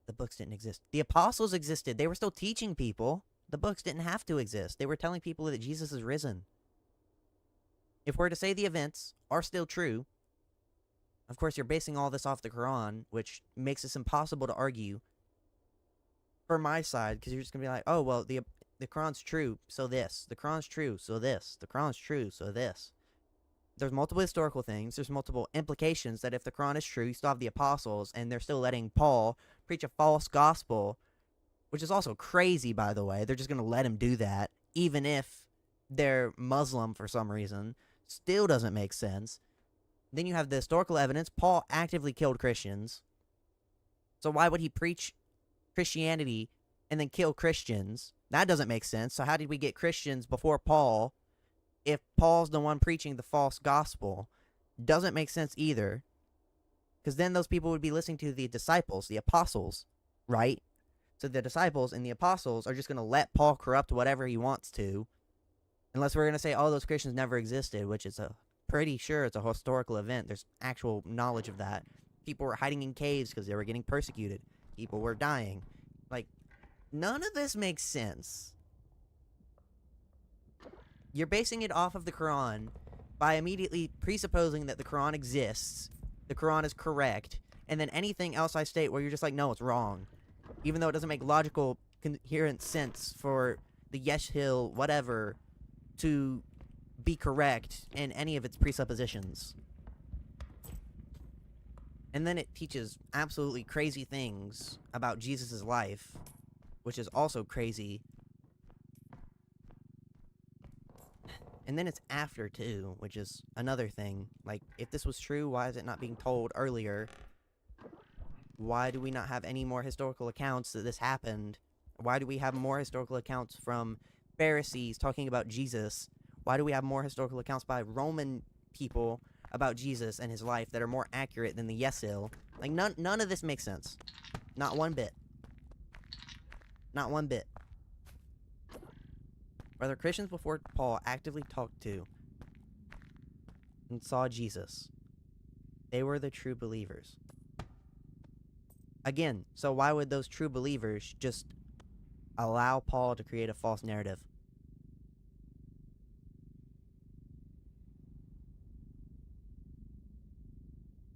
The books didn't exist. The apostles existed. They were still teaching people. The books didn't have to exist. They were telling people that Jesus is risen. If we're to say the events are still true, of course you're basing all this off the Quran, which makes this impossible to argue for my side, because you're just going to be like, oh, well, the Quran's true, so this. The Quran's true, so this. The Quran's true, so this. There's multiple historical things. There's multiple implications that if the Quran is true, you still have the apostles, and they're still letting Paul preach a false gospel, which is also crazy, by the way. They're just going to let him do that, even if they're Muslim for some reason. Still doesn't make sense. Then you have the historical evidence. Paul actively killed Christians. So why would he preach Christianity and then kill Christians? That doesn't make sense. So how did we get Christians before Paul if Paul's the one preaching the false gospel? Doesn't make sense either. Because then those people would be listening to the disciples, the apostles, right? So the disciples and the apostles are just going to let Paul corrupt whatever he wants to. Unless we're going to say, oh, those Christians never existed, which is pretty sure it's a historical event. There's actual knowledge of that. People were hiding in caves because they were getting persecuted. People were dying. Like, none of this makes sense. You're basing it off of the Quran by immediately presupposing that the Quran exists, the Quran is correct, and then anything else I state where you're just like, no, it's wrong. Even though it doesn't make logical, coherent sense for the Yesh Hill, whatever, to be correct in any of its presuppositions. And then it teaches absolutely crazy things about Jesus' life, which is also crazy. And then it's after, too, which is another thing. Like, if this was true, why is it not being told earlier? Why do we not have any more historical accounts that this happened? Why do we have more historical accounts from Pharisees talking about Jesus? Why do we have more historical accounts by Roman people about Jesus and his life that are more accurate than the Yesil? Like, none of this makes sense. Not one bit. Not one bit. Whether Christians before Paul actively talked to and saw Jesus, they were the true believers. Again, so why would those true believers just allow Paul to create a false narrative?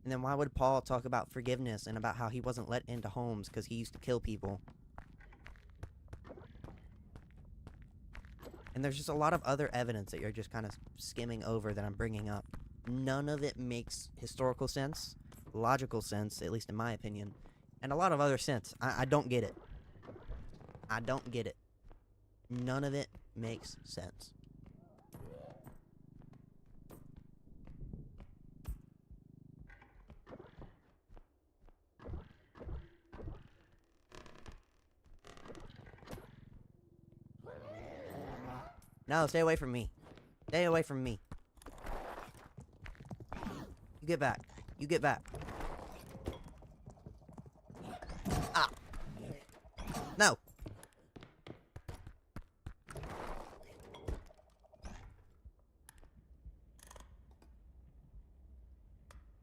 And then why would Paul talk about forgiveness and about how he wasn't let into homes because he used to kill people? And there's just a lot of other evidence that you're just kind of skimming over that I'm bringing up. None of it makes historical sense, logical sense, at least in my opinion, and a lot of other sense. I don't get it. I don't get it. None of it makes sense. No, stay away from me. Stay away from me. You get back. You get back.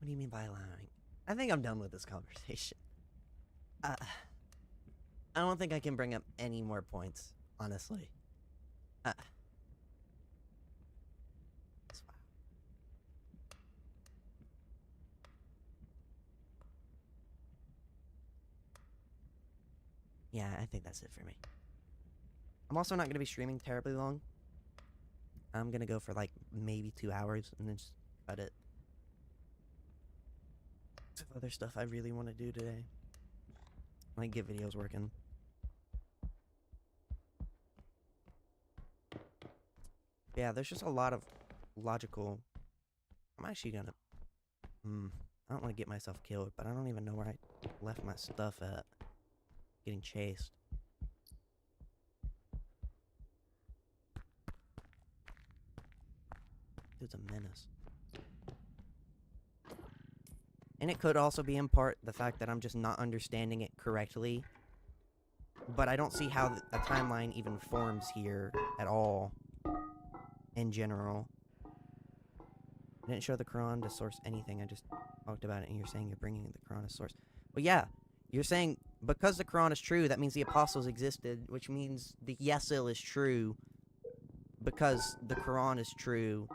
What do you mean by allowing? I think I'm done with this conversation. I don't think I can bring up any more points, honestly. It's fine. Yeah, I think that's it for me. I'm also not going to be streaming terribly long. I'm going to go for like maybe 2 hours and then just cut it. Some other stuff I really want to do today. Like get videos working. Yeah, there's just a lot of logical... I'm actually gonna... I don't want to get myself killed, but I don't even know where I left my stuff at. Getting chased. Dude's a menace. And it could also be in part the fact that I'm just not understanding it correctly. But I don't see how a timeline even forms here at all. In general. I didn't show the Quran to source anything. I just talked about it, and you're saying you're bringing the Quran as source. But yeah, you're saying because the Quran is true, that means the apostles existed, which means the Yesil is true because the Quran is true.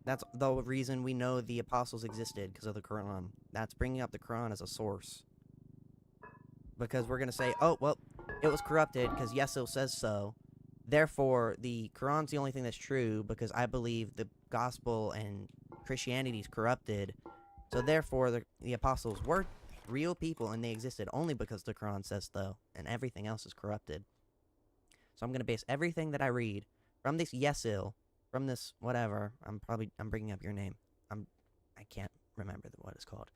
That's the reason we know the apostles existed, because of the Quran. That's bringing up the Quran as a source. Because we're going to say, oh, well, it was corrupted because Yesil says so. Therefore, the Quran's the only thing that's true because I believe the gospel and Christianity is corrupted. So therefore, the apostles were real people and they existed only because the Quran says so, and everything else is corrupted. So I'm going to base everything that I read from this Yesil, from this whatever. I'm bringing up your name. I can't remember what it's called.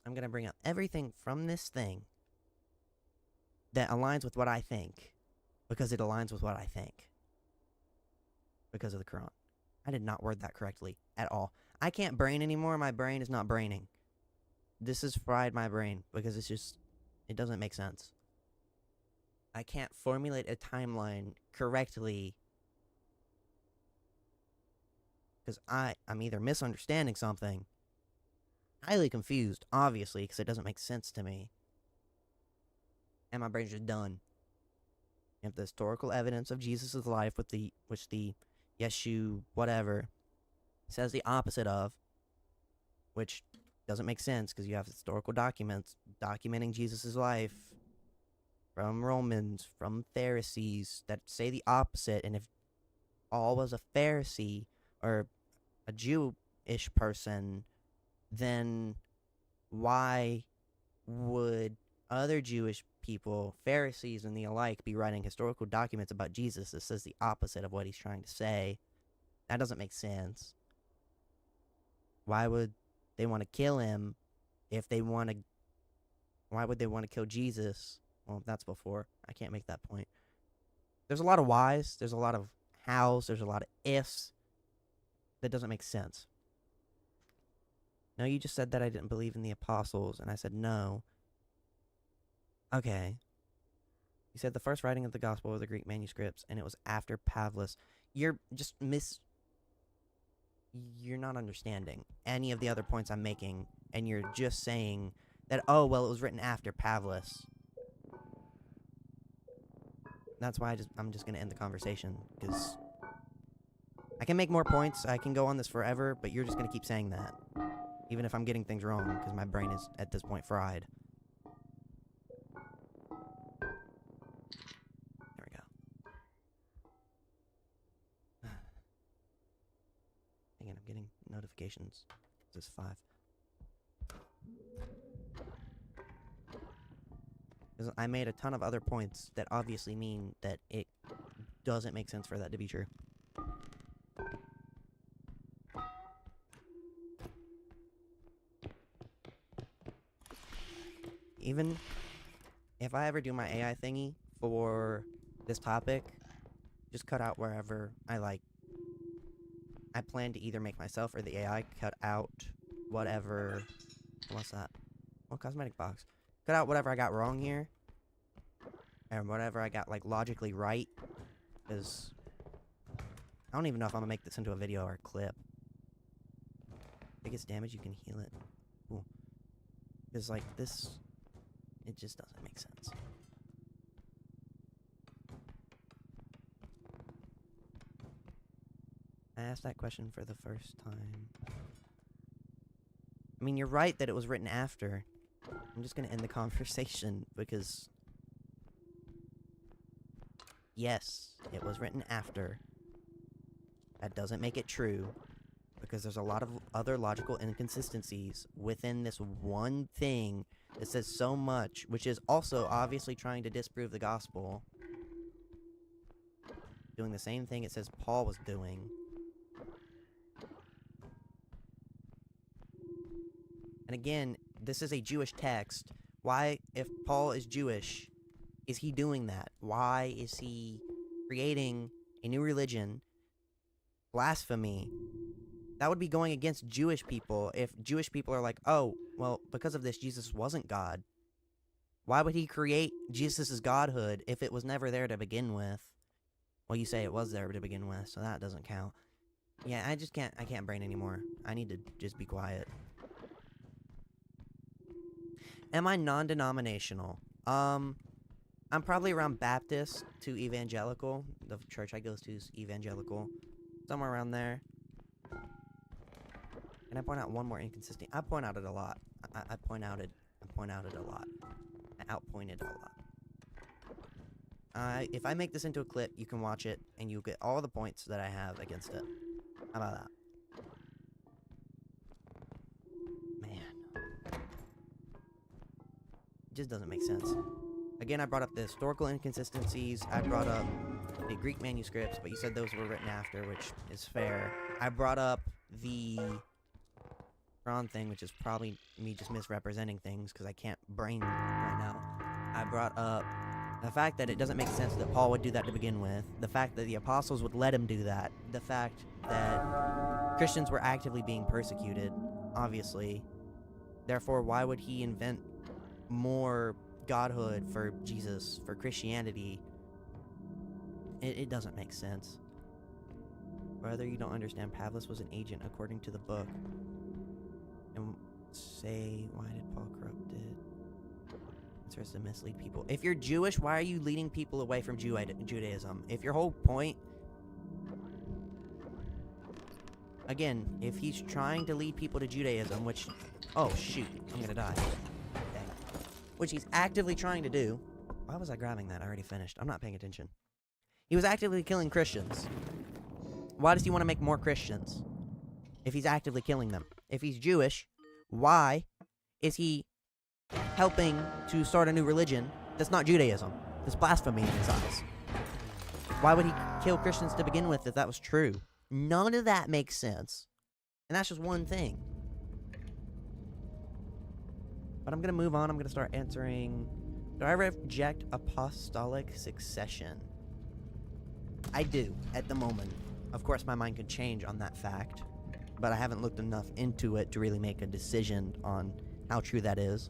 I'm going to bring up everything from this thing that aligns with what I think. Because it aligns with what I think. Because of the Quran. I did not word that correctly at all. I can't brain anymore. My brain is not braining. This has fried my brain because it's just... It doesn't make sense. I can't formulate a timeline correctly. Because I'm either misunderstanding something. Highly confused, obviously, because it doesn't make sense to me. And my brain's just done. You have the historical evidence of Jesus' life, which the Yeshu whatever says the opposite of, which doesn't make sense because you have historical documents documenting Jesus' life from Romans, from Pharisees that say the opposite. And if all was a Pharisee or a Jewish person, then why would other Jewish people, Pharisees and the alike, be writing historical documents about Jesus that says the opposite of what he's trying to say? That doesn't make sense. Why would they want to kill him if they want to... Why would they want to kill Jesus? Well, that's before. I can't make that point. There's a lot of whys. There's a lot of hows. There's a lot of ifs. That doesn't make sense. No, you just said that I didn't believe in the apostles, and I said no. Okay. You said the first writing of the gospel were the Greek manuscripts, and it was after Pavlos. You're just You're not understanding any of the other points I'm making, and you're just saying that, oh, well, it was written after Pavlos. That's why I'm just gonna end the conversation, because I can make more points, I can go on this forever, but you're just gonna keep saying that. Even if I'm getting things wrong, because my brain is, at this point, fried. Again, I'm getting notifications. This is 5. Because I made a ton of other points that obviously mean that it doesn't make sense for that to be true. Even if I ever do my AI thingy for this topic, just cut out wherever I like. I plan to either make myself or the AI cut out whatever... What's that? What cosmetic box? Cut out whatever I got wrong here. And whatever I got, like, logically right. Because I don't even know if I'm gonna make this into a video or a clip. If it gets damaged, you can heal it. Cool. Because, like, this... It just doesn't make sense. I asked that question for the first time. I mean, you're right that it was written after. I'm just gonna end the conversation because... Yes, it was written after. That doesn't make it true. Because there's a lot of other logical inconsistencies within this one thing that says so much, which is also obviously trying to disprove the gospel. Doing the same thing it says Paul was doing. And again, this is a Jewish text. Why, if Paul is Jewish, is he doing that? Why is he creating a new religion? Blasphemy. That would be going against Jewish people if Jewish people are like, oh, well, because of this, Jesus wasn't God. Why would he create Jesus' godhood if it was never there to begin with? Well, you say it was there to begin with, so that doesn't count. Yeah, I can't brain anymore. I need to just be quiet. Am I non-denominational? I'm probably around Baptist to evangelical. The church I go to is evangelical. Somewhere around there. Can I point out one more inconsistency? I point out it a lot. I point out it a lot. I outpoint it a lot. If I make this into a clip, you can watch it, and you'll get all the points that I have against it. How about that? Man. It just doesn't make sense. Again, I brought up the historical inconsistencies. I brought up the Greek manuscripts, but you said those were written after, which is fair. I brought up the Quran thing, which is probably me just misrepresenting things because I can't brain right now. I brought up the fact that it doesn't make sense that Paul would do that to begin with. The fact that the apostles would let him do that. The fact that Christians were actively being persecuted, obviously. Therefore, why would he invent more godhood for Jesus, for Christianity? It doesn't make sense. Whether you don't understand, Pavlos was an agent according to the book. And say, why did Paul corrupt it? It starts to mislead people. If you're Jewish, why are you leading people away from Judaism? If your whole point... Again, if he's trying to lead people to Judaism, which... Oh, shoot. I'm gonna die. Dang. Which he's actively trying to do. Why was I grabbing that? I already finished. I'm not paying attention. He was actively killing Christians. Why does he want to make more Christians? If he's actively killing them. If he's Jewish, why is he helping to start a new religion that's not Judaism? That's blasphemy in his eyes. Why would he kill Christians to begin with if that was true? None of that makes sense. And that's just one thing. But I'm going to move on. I'm going to start answering... Do I reject apostolic succession? I do, at the moment. Of course, my mind could change on that fact. But I haven't looked enough into it to really make a decision on how true that is.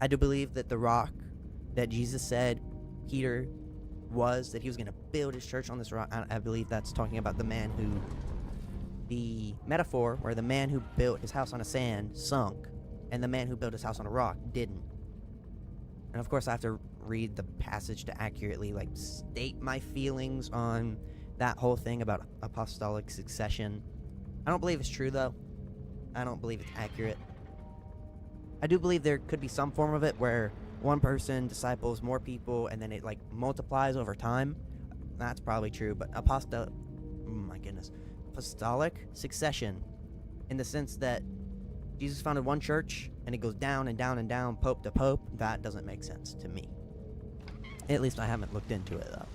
I do believe that the rock that Jesus said Peter was, that he was going to build his church on this rock. I believe that's talking about the man who... The metaphor where the man who built his house on a sand sunk, and the man who built his house on a rock didn't. And of course, I have to read the passage to accurately, like, state my feelings on that whole thing about apostolic succession. I don't believe it's true, though. I don't believe it's accurate. I do believe there could be some form of it where one person disciples more people and then it, like, multiplies over time. That's probably true, but apostolic succession, in the sense that Jesus founded one church and it goes down and down and down, pope to pope, that doesn't make sense to me. At least I haven't looked into it, though.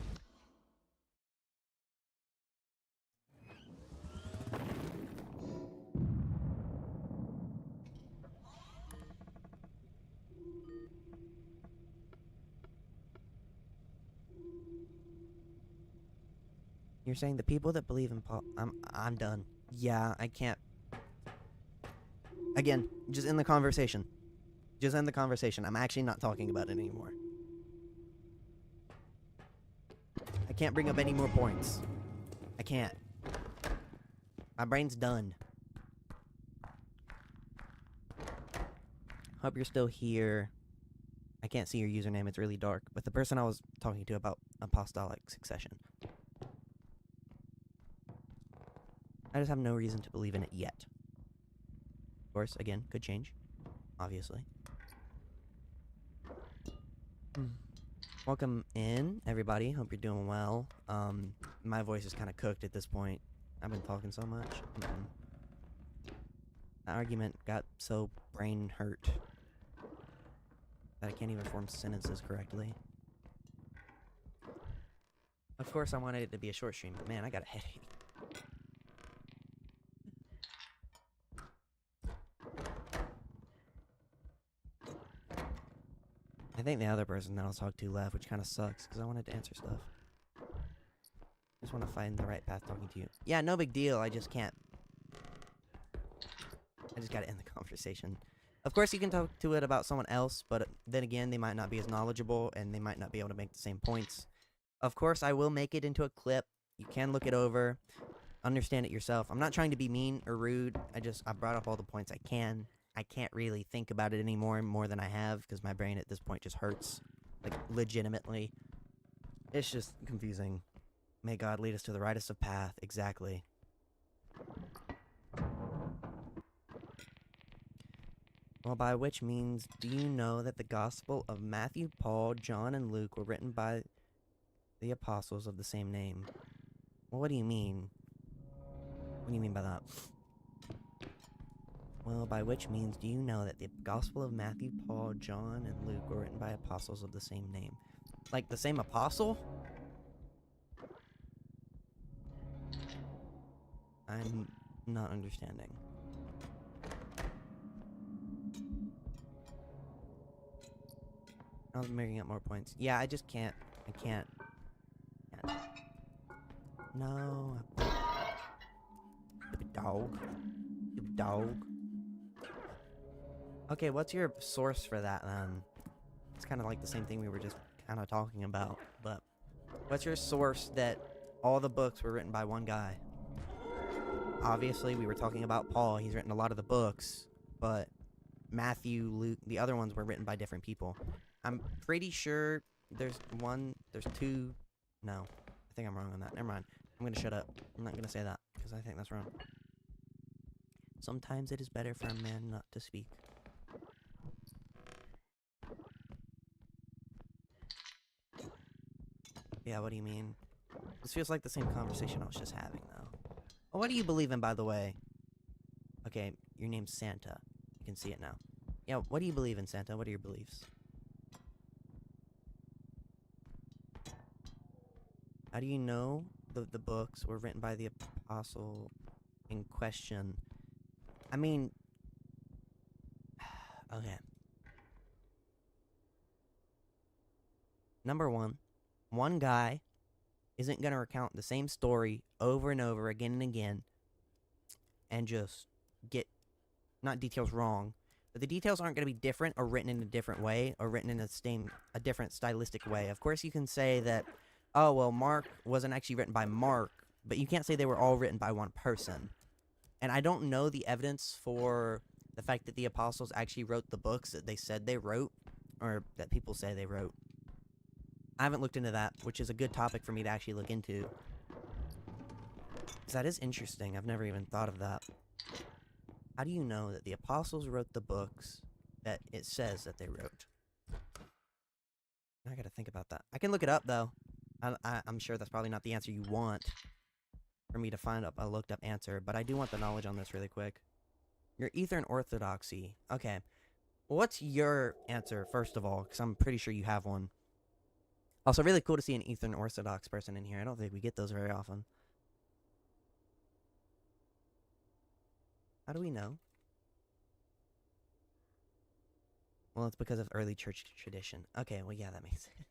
You're saying the people that believe in Paul... I'm done. Yeah, I can't... Again, just end the conversation. Just end the conversation. I'm actually not talking about it anymore. I can't bring up any more points. I can't. My brain's done. Hope you're still here. I can't see your username, it's really dark. But the person I was talking to about apostolic succession. I just have no reason to believe in it yet. Of course, again, could change. Obviously. Welcome in, everybody. Hope you're doing well. My voice is kind of cooked at this point. I've been talking so much. That argument got so brain hurt that I can't even form sentences correctly. Of course, I wanted it to be a short stream, but man, I got a headache. I think the other person that I'll talk to left, which kind of sucks, because I wanted to answer stuff. I just want to find the right path talking to you. Yeah, no big deal, I just can't. I just gotta end the conversation. Of course, you can talk to it about someone else, but then again, they might not be as knowledgeable, and they might not be able to make the same points. Of course, I will make it into a clip. You can look it over, understand it yourself. I'm not trying to be mean or rude. I brought up all the points I can. I can't really think about it anymore more than I have, because my brain at this point just hurts. Like, legitimately. It's just confusing. May God lead us to the rightest of path. Exactly. Well, by which means, do you know that the Gospel of Matthew, Paul, John, and Luke were written by the apostles of the same name? Well, what do you mean? What do you mean by that? Well, by which means, do you know that the Gospel of Matthew, Paul, John, and Luke were written by apostles of the same name? Like, the same apostle? I'm not understanding. I was making up more points. Yeah, I just can't. I can't. No. Stupid dog. Stupid dog. Okay, what's your source for that, then? It's kind of like the same thing we were just kind of talking about, but what's your source that all the books were written by one guy? Obviously, we were talking about Paul. He's written a lot of the books, but Matthew, Luke, the other ones were written by different people. I'm pretty sure there's two. No, I think I'm wrong on that. Never mind. I'm gonna shut up. I'm not gonna say that, because I think that's wrong. Sometimes it is better for a man not to speak. Yeah, what do you mean? This feels like the same conversation I was just having, though. Oh, what do you believe in, by the way? Okay, your name's Santa. You can see it now. Yeah, what do you believe in, Santa? What are your beliefs? How do you know the books were written by the apostle in question? I mean... Okay. Number one guy isn't going to recount the same story over and over again and again and just get, not details wrong, but the details aren't going to be different or written in a different way or written in a different stylistic way. Of course, you can say that, oh, well, Mark wasn't actually written by Mark, but you can't say they were all written by one person. And I don't know the evidence for the fact that the apostles actually wrote the books that they said they wrote, or that people say they wrote. I haven't looked into that, which is a good topic for me to actually look into. Because that is interesting. I've never even thought of that. How do you know that the apostles wrote the books that it says that they wrote? I gotta think about that. I can look it up, though. I'm sure that's probably not the answer you want for me to find a looked up answer, but I do want the knowledge on this really quick. Your Eastern Orthodoxy. Okay. What's your answer, first of all? Because I'm pretty sure you have one. Also, really cool to see an Eastern Orthodox person in here. I don't think we get those very often. How do we know? Well, it's because of early church tradition. Okay, well, yeah, that makes sense.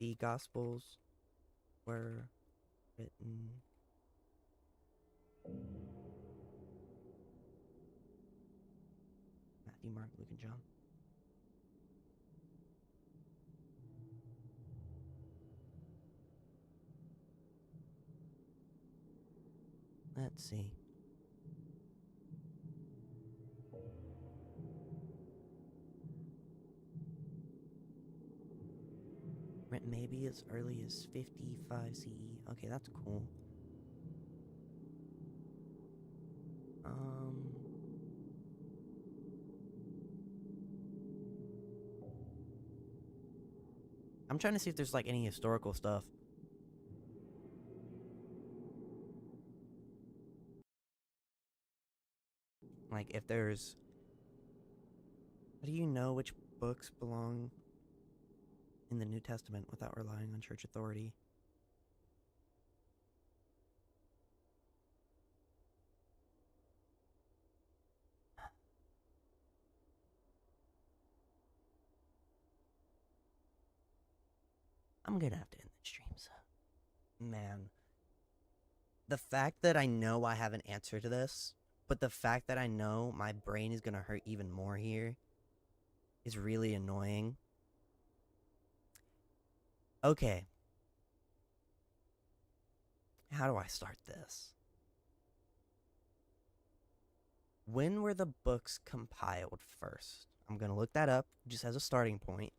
The Gospels were written... Matthew, Mark, Luke, and John. Let's see. maybe as early as 55 CE. Okay, that's cool. I'm trying to see if there's like any historical stuff. Like if there's, how do you know which books belong in the New Testament without relying on church authority? I'm gonna have to end the streams. Man, the fact that I know I have an answer to this, but the fact that I know my brain is gonna hurt even more here is really annoying. Okay. How do I start this? When were the books compiled first? I'm gonna look that up just as a starting point.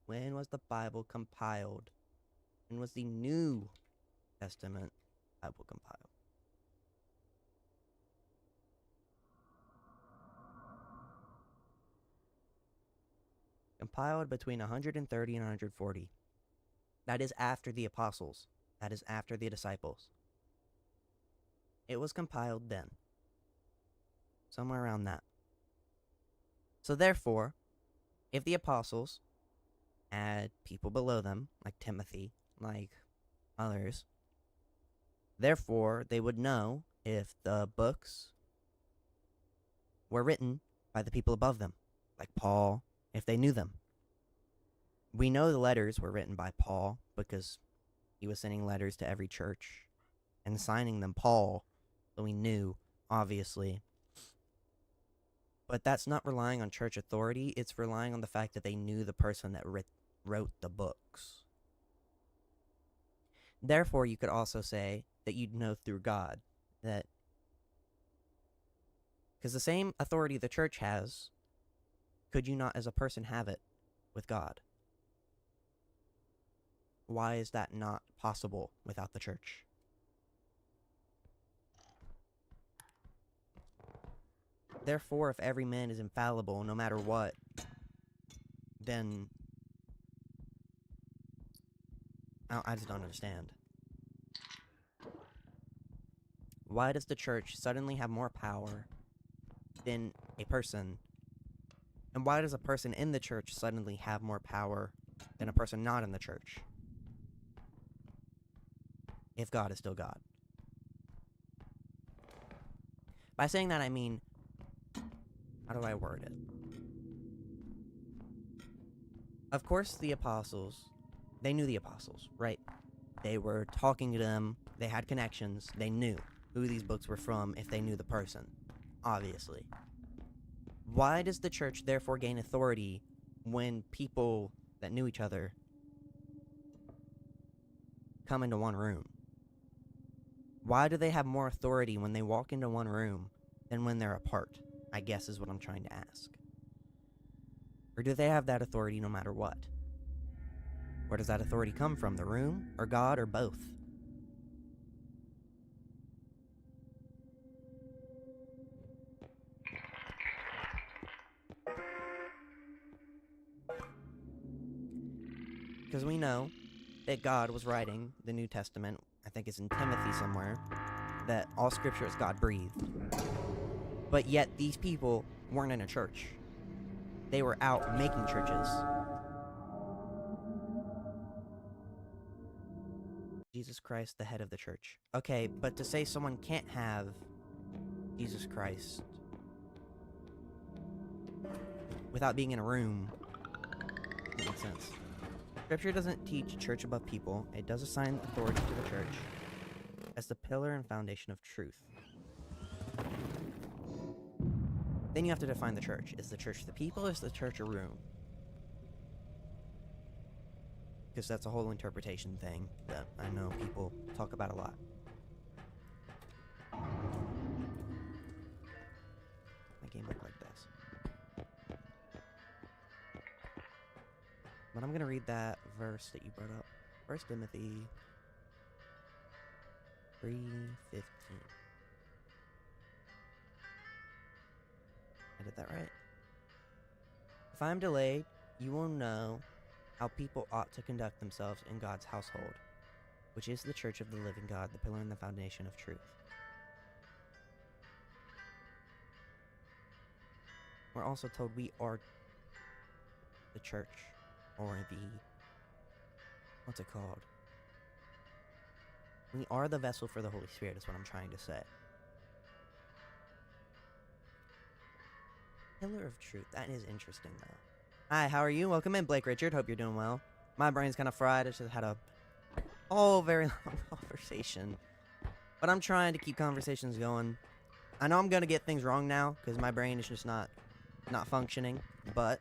When was the Bible compiled? When was the New Testament Bible compiled? Compiled between 130 and 140. That is after the apostles. That is after the disciples. It was compiled then. Somewhere around that. So therefore, if the apostles had people below them, like Timothy, like others, therefore they would know if the books were written by the people above them, like Paul, if they knew them. We know the letters were written by Paul because he was sending letters to every church and signing them Paul, so we knew, obviously. But that's not relying on church authority, it's relying on the fact that they knew the person that wrote the books. Therefore, you could also say that you'd know through God, that because the same authority the church has, could you not as a person have it with God? Why is that not possible without the church? Therefore, if every man is infallible no matter what, then I just don't understand. Why does the church suddenly have more power than a person? And why does a person in the church suddenly have more power than a person not in the church? If God is still God. By saying that, I mean, how do I word it? Of course, the apostles, they knew the apostles, right? They were talking to them, they had connections, they knew who these books were from if they knew the person, obviously. Why does the church therefore gain authority when people that knew each other come into one room? Why do they have more authority when they walk into one room than when they're apart? I guess is what I'm trying to ask. Or do they have that authority no matter what? Where does that authority come from? The room, or God, or both? Because we know that God was writing the New Testament, I think it's in Timothy somewhere, that all scripture is God-breathed. But yet these people weren't in a church. They were out making churches. Jesus Christ, the head of the church. Okay, but to say someone can't have Jesus Christ without being in a room doesn't make sense. Scripture doesn't teach church above people. It does assign authority to the church as the pillar and foundation of truth. Then you have to define the church. Is the church the people, or is the church a room? Because that's a whole interpretation thing that I know people talk about a lot. My game looked like this. But I'm gonna read that verse that you brought up. 1 Timothy 3:15. I did that right. If I am delayed, you will know how people ought to conduct themselves in God's household, which is the church of the living God, the pillar and the foundation of truth. We're also told we are the church, or the, what's it called? We are the vessel for the Holy Spirit, is what I'm trying to say. Pillar of truth. That is interesting, though. Hi, how are you? Welcome in, Blake Richard. Hope you're doing well. My brain's kind of fried. I just had a very long conversation. But I'm trying to keep conversations going. I know I'm going to get things wrong now, because my brain is just not functioning. But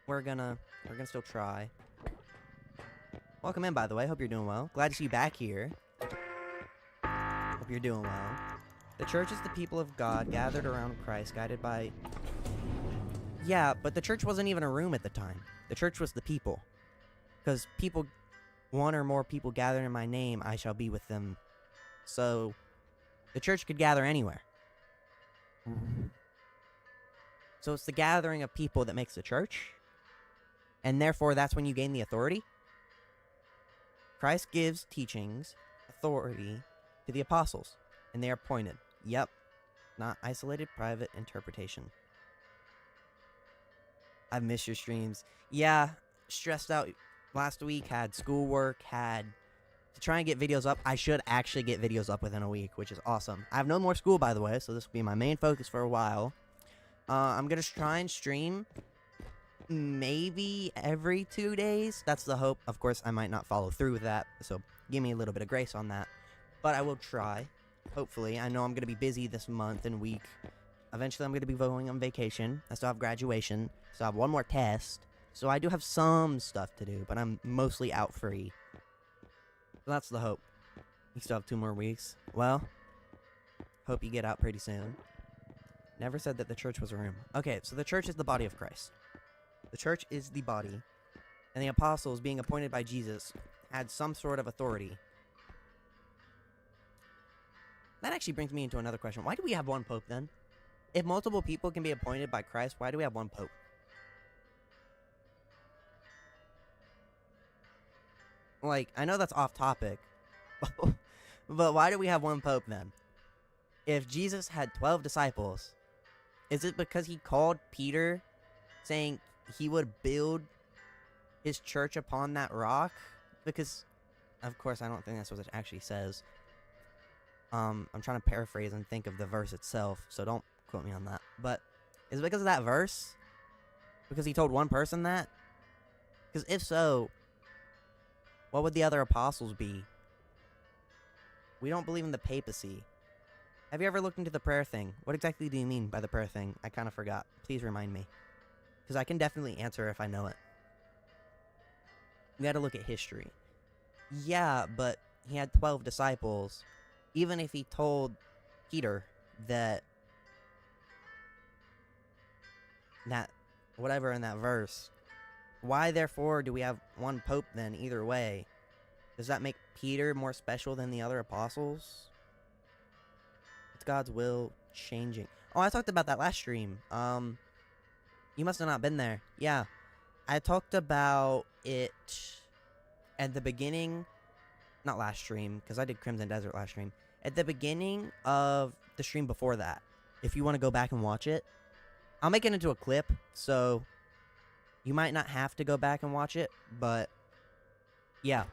we're gonna still try. Welcome in, by the way. Hope you're doing well. Glad to see you back here. Hope you're doing well. The church is the people of God gathered around Christ, guided by... Yeah, but the church wasn't even a room at the time. The church was the people. Because people, one or more people gathered in my name, I shall be with them. So, the church could gather anywhere. So it's the gathering of people that makes the church. And therefore, that's when you gain the authority. Christ gives teachings, authority, to the apostles. And they are appointed. Yep. Not isolated, private interpretation. I've missed your streams. Yeah, stressed out last week, had schoolwork, had to try and get videos up. I should actually get videos up within a week, which is awesome. I have no more school, by the way, so this will be my main focus for a while. I'm going to try and stream maybe every 2 days. That's the hope. Of course, I might not follow through with that, so give me a little bit of grace on that. But I will try, hopefully. I know I'm going to be busy this month and week. Eventually, I'm going to be going on vacation. I still have graduation. So I have one more test. So I do have some stuff to do, but I'm mostly out free. So that's the hope. You still have 2 more weeks. Well, hope you get out pretty soon. Never said that the church was a room. Okay, so the church is the body of Christ. The church is the body. And the apostles, being appointed by Jesus, had some sort of authority. That actually brings me into another question. Why do we have one pope then? If multiple people can be appointed by Christ, why do we have one pope? Like, I know that's off topic, but why do we have one pope then? If Jesus had 12 disciples, is it because he called Peter saying he would build his church upon that rock? Because, of course, I don't think that's what it actually says. I'm trying to paraphrase and think of the verse itself, so don't quote me on that. But is it because of that verse? Because he told one person that? Because if so, what would the other apostles be? We don't believe in the papacy. Have you ever looked into the prayer thing? What exactly do you mean by the prayer thing? I kind of forgot. Please remind me. Because I can definitely answer if I know it. You gotta look at history. Yeah, but he had 12 disciples. Even if he told Peter that whatever in that verse, why therefore do we have one pope then either way? Does that make Peter more special than the other apostles? It's God's will changing. Oh, I talked about that last stream. You must have not been there. Yeah, I talked about it at the beginning, not last stream, because I did Crimson Desert last stream. At the beginning of the stream before that, if you want to go back and watch it, I'll make it into a clip, so you might not have to go back and watch it, but yeah.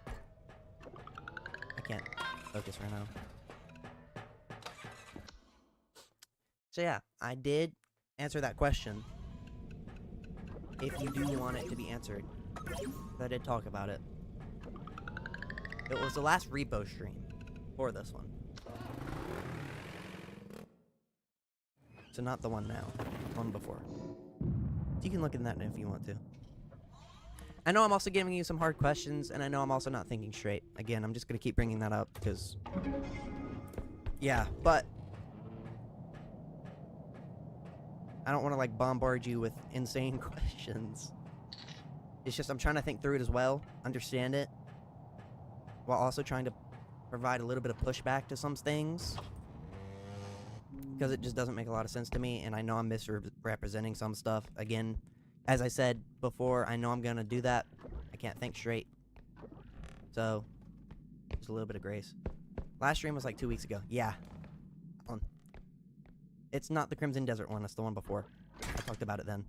I can't focus right now. So yeah, I did answer that question. If you do want it to be answered, I did talk about it. It was the last REPO stream for this one. So not the one now, the one before. So you can look at that if you want to. I know I'm also giving you some hard questions, and I know I'm also not thinking straight. Again, I'm just going to keep bringing that up, because... yeah, but... I don't want to, like, bombard you with insane questions. It's just I'm trying to think through it as well, understand it, while also trying to provide a little bit of pushback to some things. Because it just doesn't make a lot of sense to me, and I know I'm misrepresenting some stuff. Again, as I said before, I know I'm gonna do that. I can't think straight. So, just a little bit of grace. Last stream was like 2 weeks ago. Yeah. It's not the Crimson Desert one, it's the one before. I talked about it then.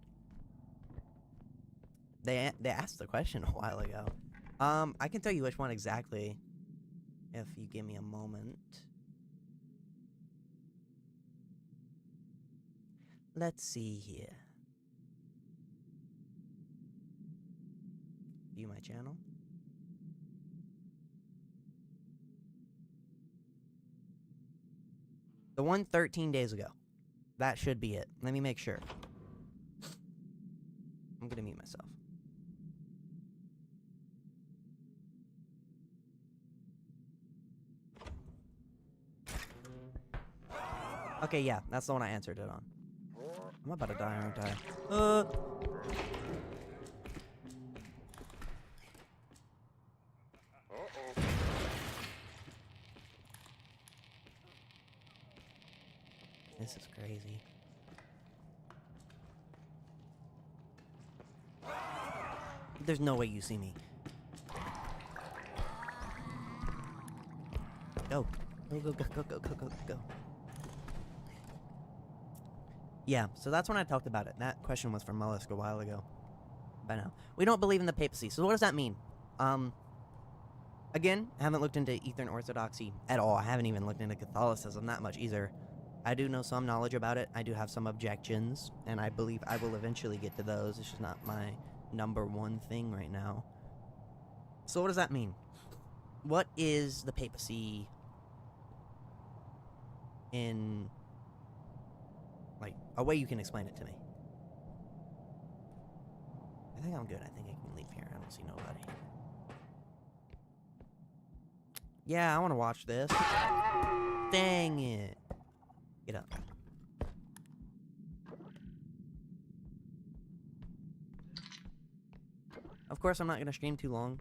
They asked the question a while ago. I can tell you which one exactly, if you give me a moment. Let's see here. View my channel. The one 13 days ago. That should be it. Let me make sure. I'm gonna mute myself. Okay, yeah, that's the one I answered it on. I'm about to die, aren't I? This is crazy. There's no way you see me. Go. Go, go, go, go, go, go, go, go. Yeah, so that's when I talked about it. That question was from Mollusk a while ago. By now. We don't believe in the papacy, so what does that mean? Again, I haven't looked into Eastern Orthodoxy at all. I haven't even looked into Catholicism that much either. I do know some knowledge about it. I do have some objections, and I believe I will eventually get to those. It's just not my #1 thing right now. So what does that mean? What is the papacy in, like, a way you can explain it to me? I think I'm good. I think I can leave here. I don't see nobody. Yeah, I want to watch this. Dang it. Get up. Of course, I'm not going to stream too long.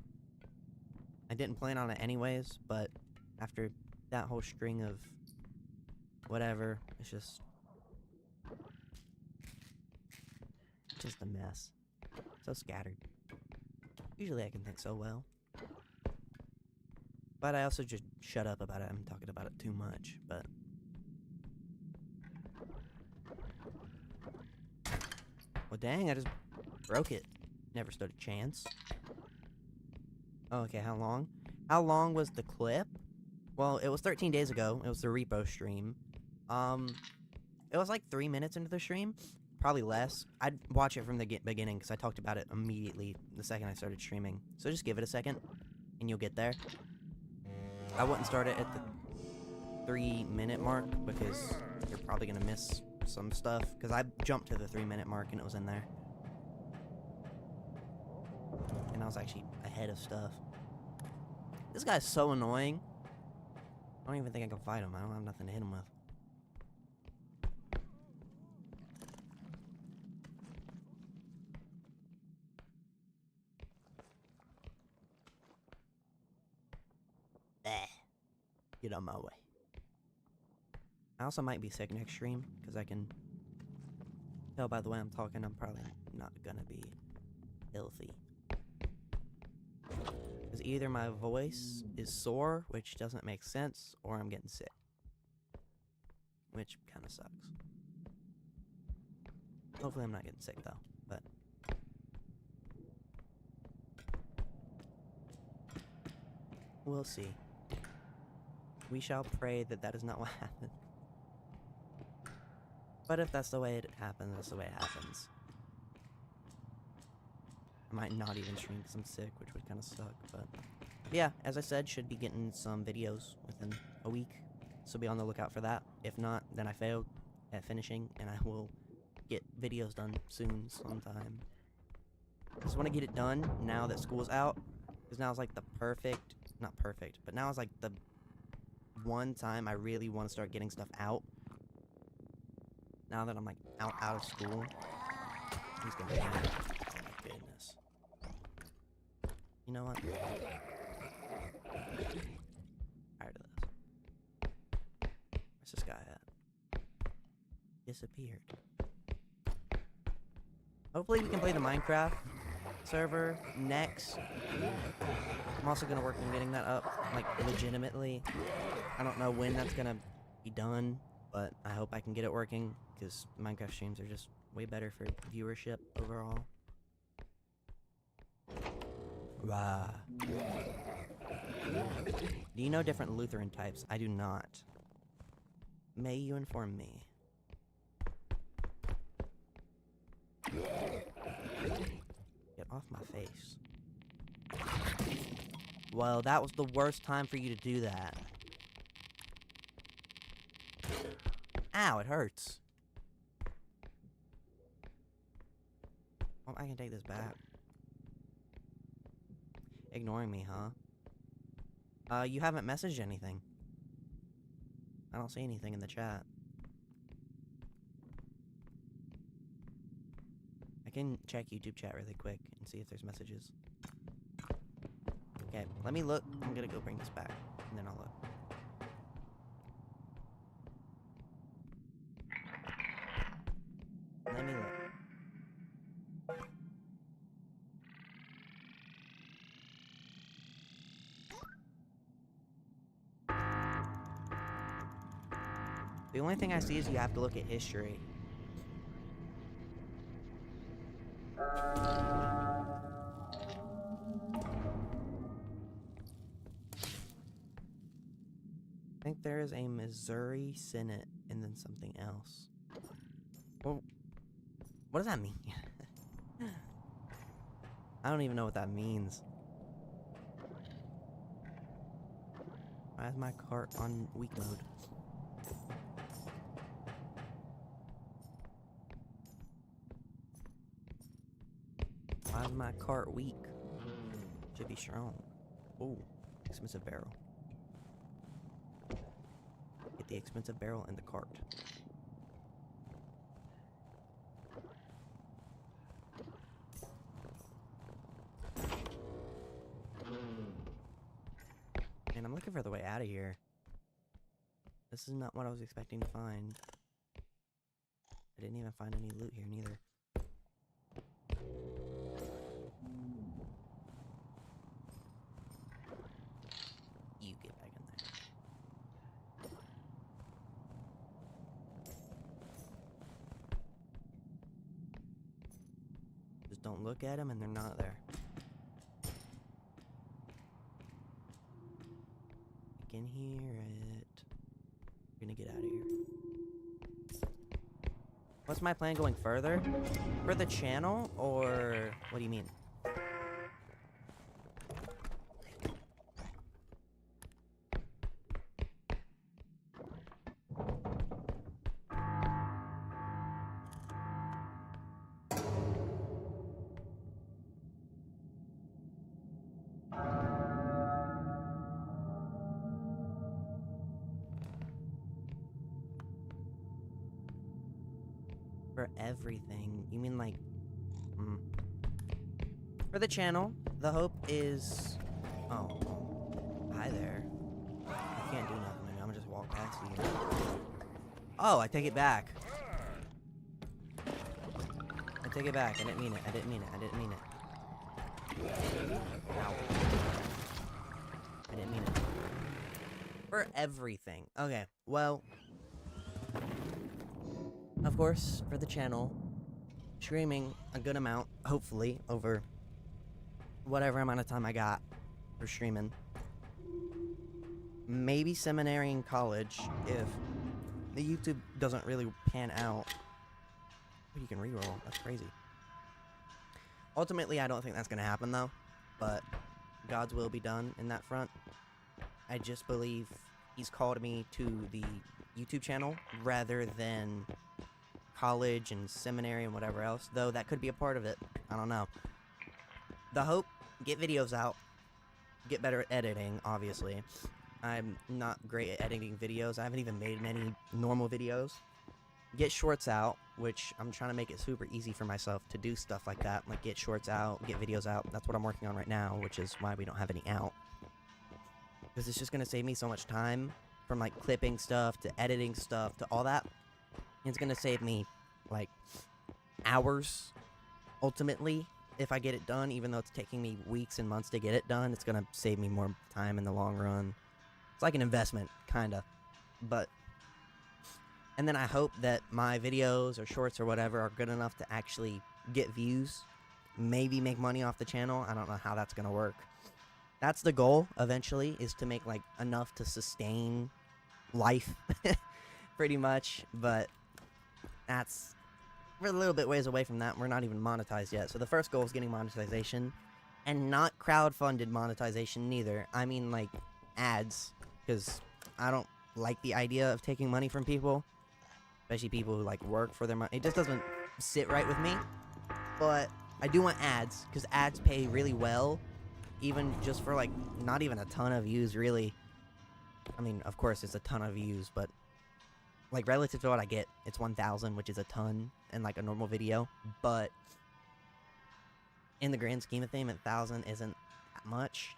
I didn't plan on it anyways, but after that whole string of whatever, it's just a mess. So scattered. Usually I can think so well. But I also just shut up about it. I'm talking about it too much, but... Well, dang, I just broke it. Never stood a chance. Oh, okay, how long? How long was the clip? Well, it was 13 days ago. It was the REPO stream. It was like 3 minutes into the stream. Probably less. I'd watch it from the beginning, because I talked about it immediately the second I started streaming. So just give it a second, and you'll get there. I wouldn't start it at the 3-minute mark, because you're probably going to miss some stuff. Because I jumped to the 3-minute mark, and it was in there. And I was actually ahead of stuff. This guy's so annoying. I don't even think I can fight him. I don't have nothing to hit him with. Get on my way. I also might be sick next stream, because I can tell by the way I'm talking I'm probably not gonna be healthy. Because either my voice is sore, which doesn't make sense, or I'm getting sick. Which kind of sucks. Hopefully I'm not getting sick though, but... we'll see. We shall pray that that is not what happened. But if that's the way it happens, that's the way it happens. I might not even stream because I'm sick, which would kind of suck, but... yeah, as I said, should be getting some videos within a week, so be on the lookout for that. If not, then I failed at finishing, and I will get videos done soon, sometime. I just want to get it done now that school's out, because now is like the perfect... not perfect, but now is like the one time I really want to start getting stuff out. Now that I'm like out of school. He's gonna die. Oh my goodness. You know what? Tired of this. Where's this guy at? Disappeared. Hopefully we can play the Minecraft server next. I'm also gonna work on getting that up, like, legitimately. I don't know when that's gonna be done, but I hope I can get it working, because Minecraft streams are just way better for viewership overall. Rah. Do you know different Lutheran types? I do not. May you inform me? Get off my face. Well, that was the worst time for you to do that. Ow, it hurts. Well, I can take this back. Ignoring me, huh? You haven't messaged anything. I don't see anything in the chat. I can check YouTube chat really quick and see if there's messages. Okay, let me look. I'm gonna go bring this back, and then I'll look. Let me look. The only thing I see is you have to look at history. I think there is a Missouri Senate and then something else. Well, what does that mean? I don't even know what that means. Why is my cart on weak mode? Why is my cart weak? Should be strong. Ooh, expensive barrel. Get the expensive barrel and the cart. And I'm looking for the way out of here. This is not what I was expecting to find. I didn't even find any loot here, neither. You get back in there. Just don't look at them and they're not there. I can hear it. We're gonna get out of here. What's my plan going further? For the channel, or what do you mean? For everything. You mean like... For the channel, the hope is... Oh. Hi there. I can't do nothing. I'm gonna just walk past you. Oh, I take it back. I take it back. I didn't mean it. I didn't mean it. I didn't mean it. Ow. I didn't mean it. For everything. Okay, well... Of course, for the channel, streaming a good amount, hopefully, over whatever amount of time I got for streaming. Maybe seminary and college, if the YouTube doesn't really pan out. Oh, you can reroll, that's crazy. Ultimately, I don't think that's going to happen, though, but God's will be done in that front. I just believe He's called me to the YouTube channel rather than college and seminary and whatever else, though that could be a part of it. I don't know. The hope, get videos out, get better at editing, obviously. I'm not great at editing videos. I haven't even made many normal videos. Get shorts out, which I'm trying to make it super easy for myself to do stuff like that, like get shorts out, get videos out. That's what I'm working on right now, which is why we don't have any out. Because it's just going to save me so much time from, like, clipping stuff to editing stuff to all that. It's going to save me, like, hours, ultimately, if I get it done. Even though it's taking me weeks and months to get it done, it's going to save me more time in the long run. It's like an investment, kind of. But, and then I hope that my videos or shorts or whatever are good enough to actually get views, maybe make money off the channel. I don't know how that's going to work. That's the goal, eventually, is to make, like, enough to sustain life, pretty much, but we're a little bit ways away from that. We're not even monetized yet, so the first goal is getting monetization, and not crowdfunded monetization, neither. I mean, like, ads, because I don't like the idea of taking money from people, especially people who, like, work for their money. It just doesn't sit right with me, but I do want ads, because ads pay really well, even just for, like, not even a ton of views, really. I mean, of course, it's a ton of views, but, like, relative to what I get, it's 1,000, which is a ton in, like, a normal video. But in the grand scheme of things, 1,000 isn't that much.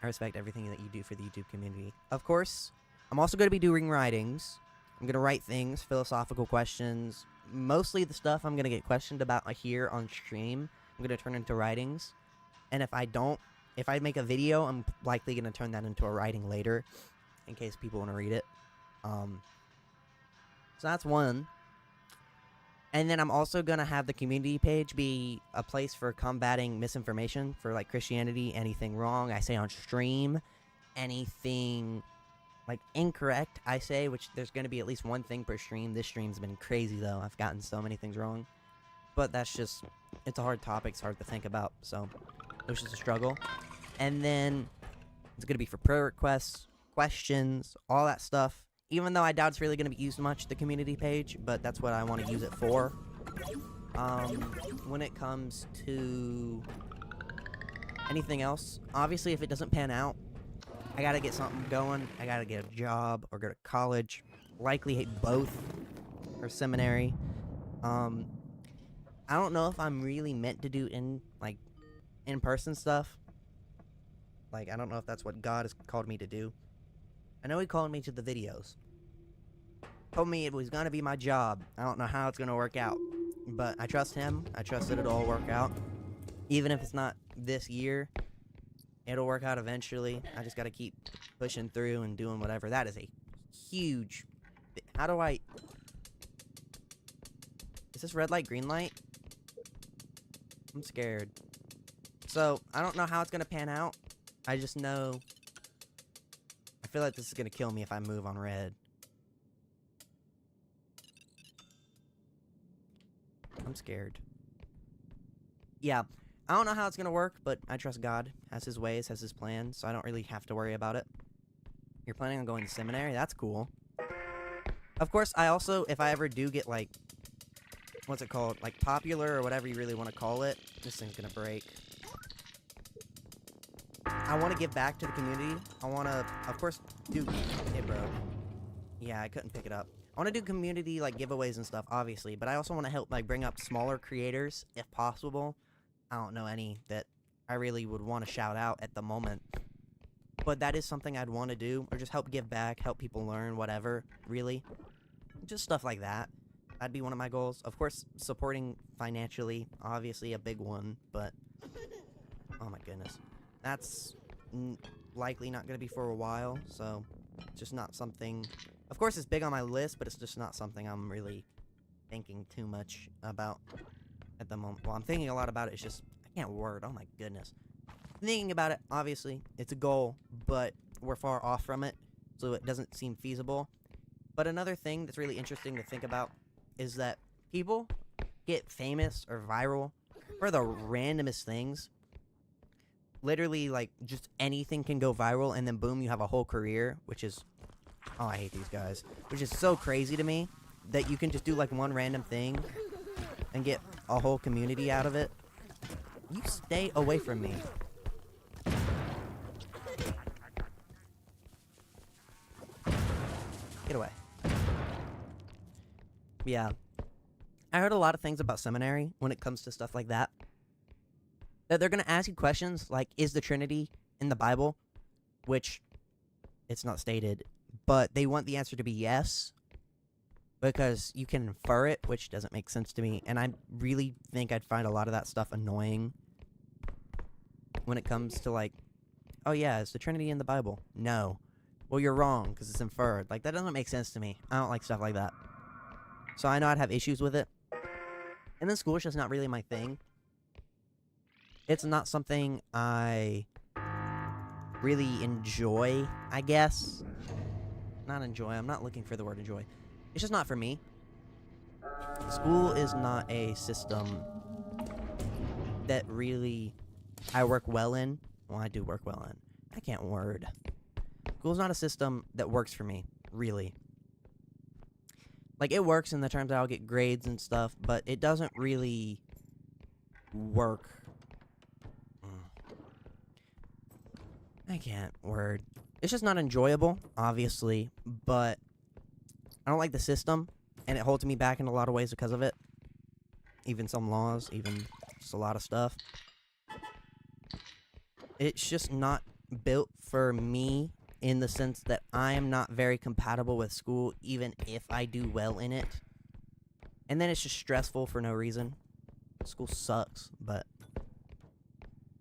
I respect everything that you do for the YouTube community. Of course, I'm also going to be doing writings. I'm going to write things, philosophical questions. Mostly the stuff I'm going to get questioned about here on stream, I'm going to turn into writings. And if I make a video, I'm likely going to turn that into a writing later, in case people want to read it. So that's one. And then I'm also going to have the community page be a place for combating misinformation for, like, Christianity, anything wrong I say on stream, anything, like, incorrect I say, which there's going to be at least one thing per stream. This stream's been crazy, though. I've gotten so many things wrong. But that's just, it's a hard topic. It's hard to think about, so it was just a struggle. And then it's going to be for prayer requests, questions, all that stuff. Even though I doubt it's really going to be used much, the community page, but that's what I want to use it for. When it comes to anything else, obviously if it doesn't pan out, I got to get something going. I got to get a job or go to college. Likely both, or seminary. I don't know if I'm really meant to do in-person stuff. Like, I don't know if that's what God has called me to do. I know he called me to the videos. Told me it was going to be my job. I don't know how it's going to work out. But I trust him. I trust that it'll all work out. Even if it's not this year, it'll work out eventually. I just got to keep pushing through and doing whatever. That is a huge... How do I... Is this red light, green light? I'm scared. So, I don't know how it's going to pan out. I just know... I feel like this is going to kill me if I move on red. I'm scared. Yeah, I don't know how it's going to work, but I trust God. Has his ways, has his plans, so I don't really have to worry about it. You're planning on going to seminary? That's cool. Of course, I also, if I ever do get, like, what's it called? Like, popular or whatever you really want to call it. This thing's going to break. I want to give back to the community. I want to, of course, do... It broke. Yeah, I couldn't pick it up. I want to do community, like, giveaways and stuff, obviously. But I also want to help, like, bring up smaller creators, if possible. I don't know any that I really would want to shout out at the moment. But that is something I'd want to do. Or just help give back, help people learn, whatever, really. Just stuff like that. That'd be one of my goals. Of course, supporting financially, obviously a big one. But, oh my goodness. That's likely not going to be for a while, so it's just not something... Of course, it's big on my list, but it's just not something I'm really thinking too much about at the moment. Well, I'm thinking a lot about it. It's just, I can't word. Oh my goodness. Thinking about it, obviously, it's a goal, but we're far off from it, so it doesn't seem feasible. But another thing that's really interesting to think about is that people get famous or viral for the randomest things. Literally, like, just anything can go viral, and then boom, you have a whole career, which is... Oh, I hate these guys. Which is so crazy to me, that you can just do, like, one random thing and get a whole community out of it. You stay away from me. Get away. Yeah. I heard a lot of things about seminary when it comes to stuff like that. That they're going to ask you questions like, is the Trinity in the Bible? Which, it's not stated, but they want the answer to be yes, because you can infer it, which doesn't make sense to me, and I really think I'd find a lot of that stuff annoying when it comes to, like, oh yeah, is the Trinity in the Bible? No. Well, you're wrong, because it's inferred. Like, that doesn't make sense to me. I don't like stuff like that. So I know I'd have issues with it. And then school is just not really my thing. It's not something I really enjoy, I guess. Not enjoy. I'm not looking for the word enjoy. It's just not for me. School is not a system that really I work well in. Well, I do work well in. I can't word. School's not a system that works for me, really. Like, it works in the terms that I'll get grades and stuff, but it doesn't really work. I can't word. It's just not enjoyable, obviously, but I don't like the system, and it holds me back in a lot of ways because of it. Even some laws, even just a lot of stuff. It's just not built for me in the sense that I am not very compatible with school, even if I do well in it. And then it's just stressful for no reason. School sucks, but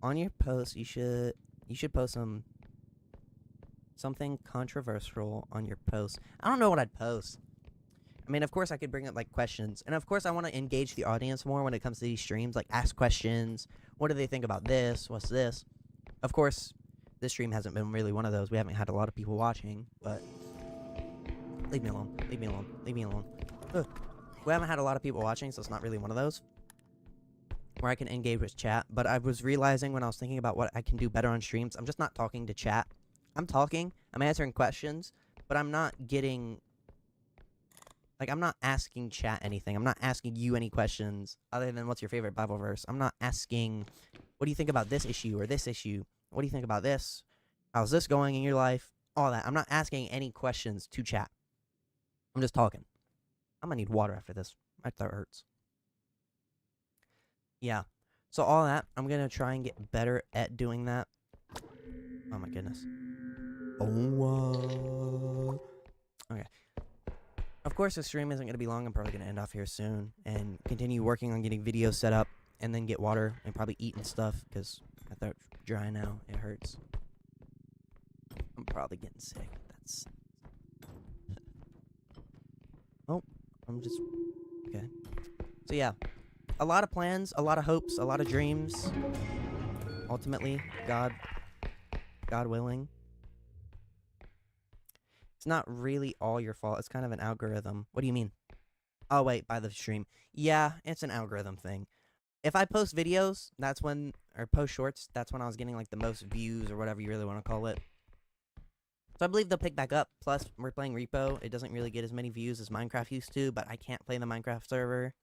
on your post, you should post something controversial on your post. I don't know what I'd post. I mean, of course, I could bring up, like, questions. And, of course, I want to engage the audience more when it comes to these streams. Like, ask questions. What do they think about this? What's this? Of course, this stream hasn't been really one of those. We haven't had a lot of people watching, but leave me alone. Leave me alone. Leave me alone. Ugh. We haven't had a lot of people watching, so it's not really one of those where I can engage with chat. But I was realizing when I was thinking about what I can do better on streams, I'm just not talking to chat. I'm talking, I'm answering questions, but I'm not getting, like, I'm not asking chat anything. I'm not asking you any questions other than what's your favorite Bible verse. I'm not asking, what do you think about this issue or this issue? What do you think about this? How's this going in your life? All that. I'm not asking any questions to chat. I'm just talking. I'm gonna need water after this. My throat hurts. Yeah. So all that, I'm gonna try and get better at doing that. Oh my goodness. Oh, okay. Of course, the stream isn't going to be long. I'm probably going to end off here soon and continue working on getting videos set up and then get water and probably eat and stuff because my throat's dry now. It hurts. I'm probably getting sick. That's... Oh, I'm just... Okay. So, yeah. A lot of plans, a lot of hopes, a lot of dreams. Ultimately, God willing. It's not really all your fault. It's kind of an algorithm. What do you mean? Oh, wait, by the stream. Yeah, it's an algorithm thing. If I post videos, that's when, or post shorts, that's when I was getting, like, the most views or whatever you really want to call it. So I believe they'll pick back up. Plus, we're playing REPO. It doesn't really get as many views as Minecraft used to, but I can't play the Minecraft server.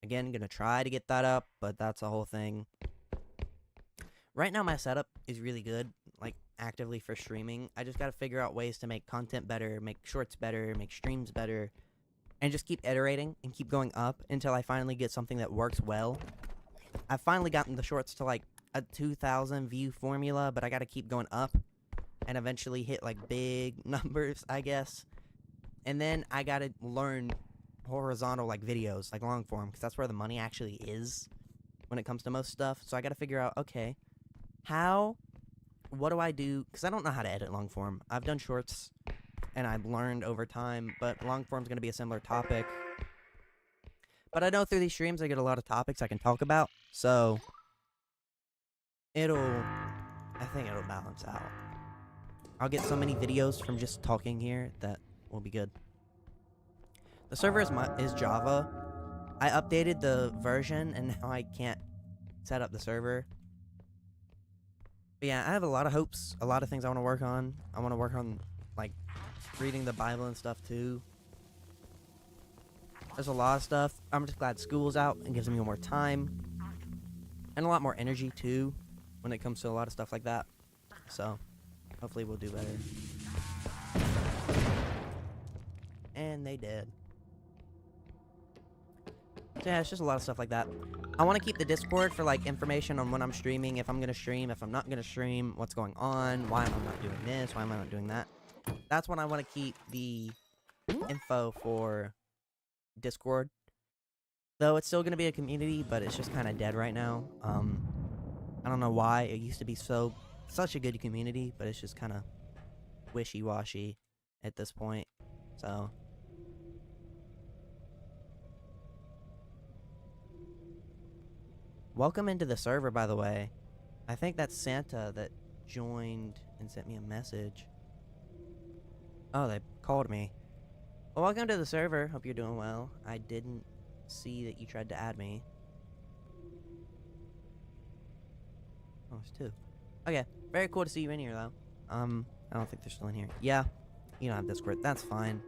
Again, gonna try to get that up, but that's a whole thing. Right now, my setup is really good, like, actively for streaming. I just gotta figure out ways to make content better, make shorts better, make streams better, and just keep iterating and keep going up until I finally get something that works well. I've finally gotten the shorts to, like, a 2,000 view formula, but I gotta keep going up and eventually hit, like, big numbers, I guess. And then I gotta learn horizontal, like, videos, like, long form, because that's where the money actually is when it comes to most stuff. So I gotta figure out, okay, what do I do? Because I don't know how to edit long form. I've done shorts, and I've learned over time, but long form's going to be a similar topic. But I know through these streams I get a lot of topics I can talk about, so I think it'll balance out. I'll get so many videos from just talking here that will be good. The server is Java. I updated the version, and now I can't set up the server. But yeah, I have a lot of hopes, a lot of things I want to work on. I want to work on, like, reading the Bible and stuff, too. There's a lot of stuff. I'm just glad school's out and gives me more time. And a lot more energy, too, when it comes to a lot of stuff like that. So, hopefully we'll do better. And they did. yeah, it's just a lot of stuff like that. I want to keep the Discord for, like, information on when I'm streaming, if I'm going to stream, if I'm not going to stream, what's going on, why am I not doing this, why am I not doing that. That's when I want to keep the info for Discord. Though it's still going to be a community, but it's just kind of dead right now. I don't know why. It used to be such a good community, but it's just kind of wishy-washy at this point. So welcome into the server, by the way. I think that's Santa that joined and sent me a message. Oh, they called me. Well, welcome to the server. Hope you're doing well. I didn't see that you tried to add me. Oh, there's two. Okay, very cool to see you in here, though. I don't think they're still in here. Yeah, you don't have Discord. That's fine.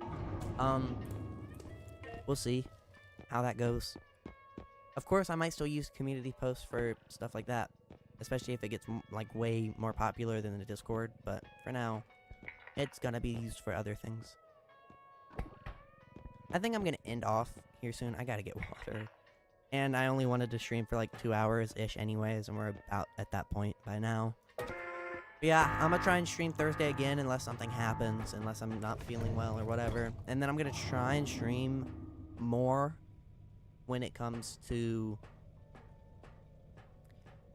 We'll see how that goes. Of course, I might still use community posts for stuff like that, especially if it gets, like, way more popular than the Discord, but for now, it's gonna be used for other things. I think I'm gonna end off here soon. I gotta get water. And I only wanted to stream for like 2 hours-ish anyways, and we're about at that point by now. But yeah, I'm gonna try and stream Thursday again unless something happens, unless I'm not feeling well or whatever. And then I'm gonna try and stream more when it comes to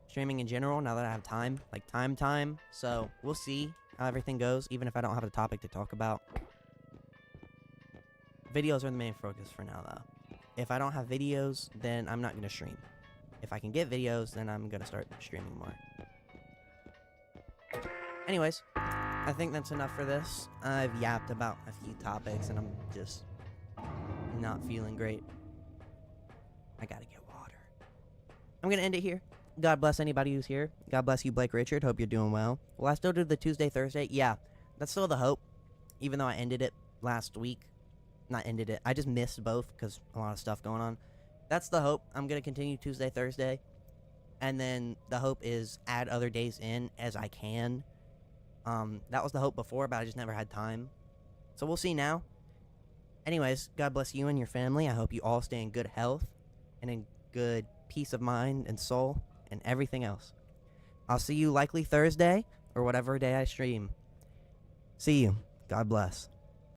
streaming in general, now that I have time. Like, time. So, we'll see how everything goes, even if I don't have a topic to talk about. Videos are the main focus for now, though. If I don't have videos, then I'm not going to stream. If I can get videos, then I'm going to start streaming more. Anyways, I think that's enough for this. I've yapped about a few topics, and I'm just not feeling great. I gotta get water. I'm going to end it here. God bless anybody who's here. God bless you, Blake Richard. Hope you're doing well. Will I still do the Tuesday, Thursday? Yeah, that's still the hope. Even though I ended it last week. Not ended it. I just missed both because a lot of stuff going on. That's the hope. I'm going to continue Tuesday, Thursday. And then the hope is add other days in as I can. That was the hope before, but I just never had time. So we'll see now. Anyways, God bless you and your family. I hope you all stay in good health and in good peace of mind and soul and everything else. I'll see you likely Thursday or whatever day I stream. See you. God bless.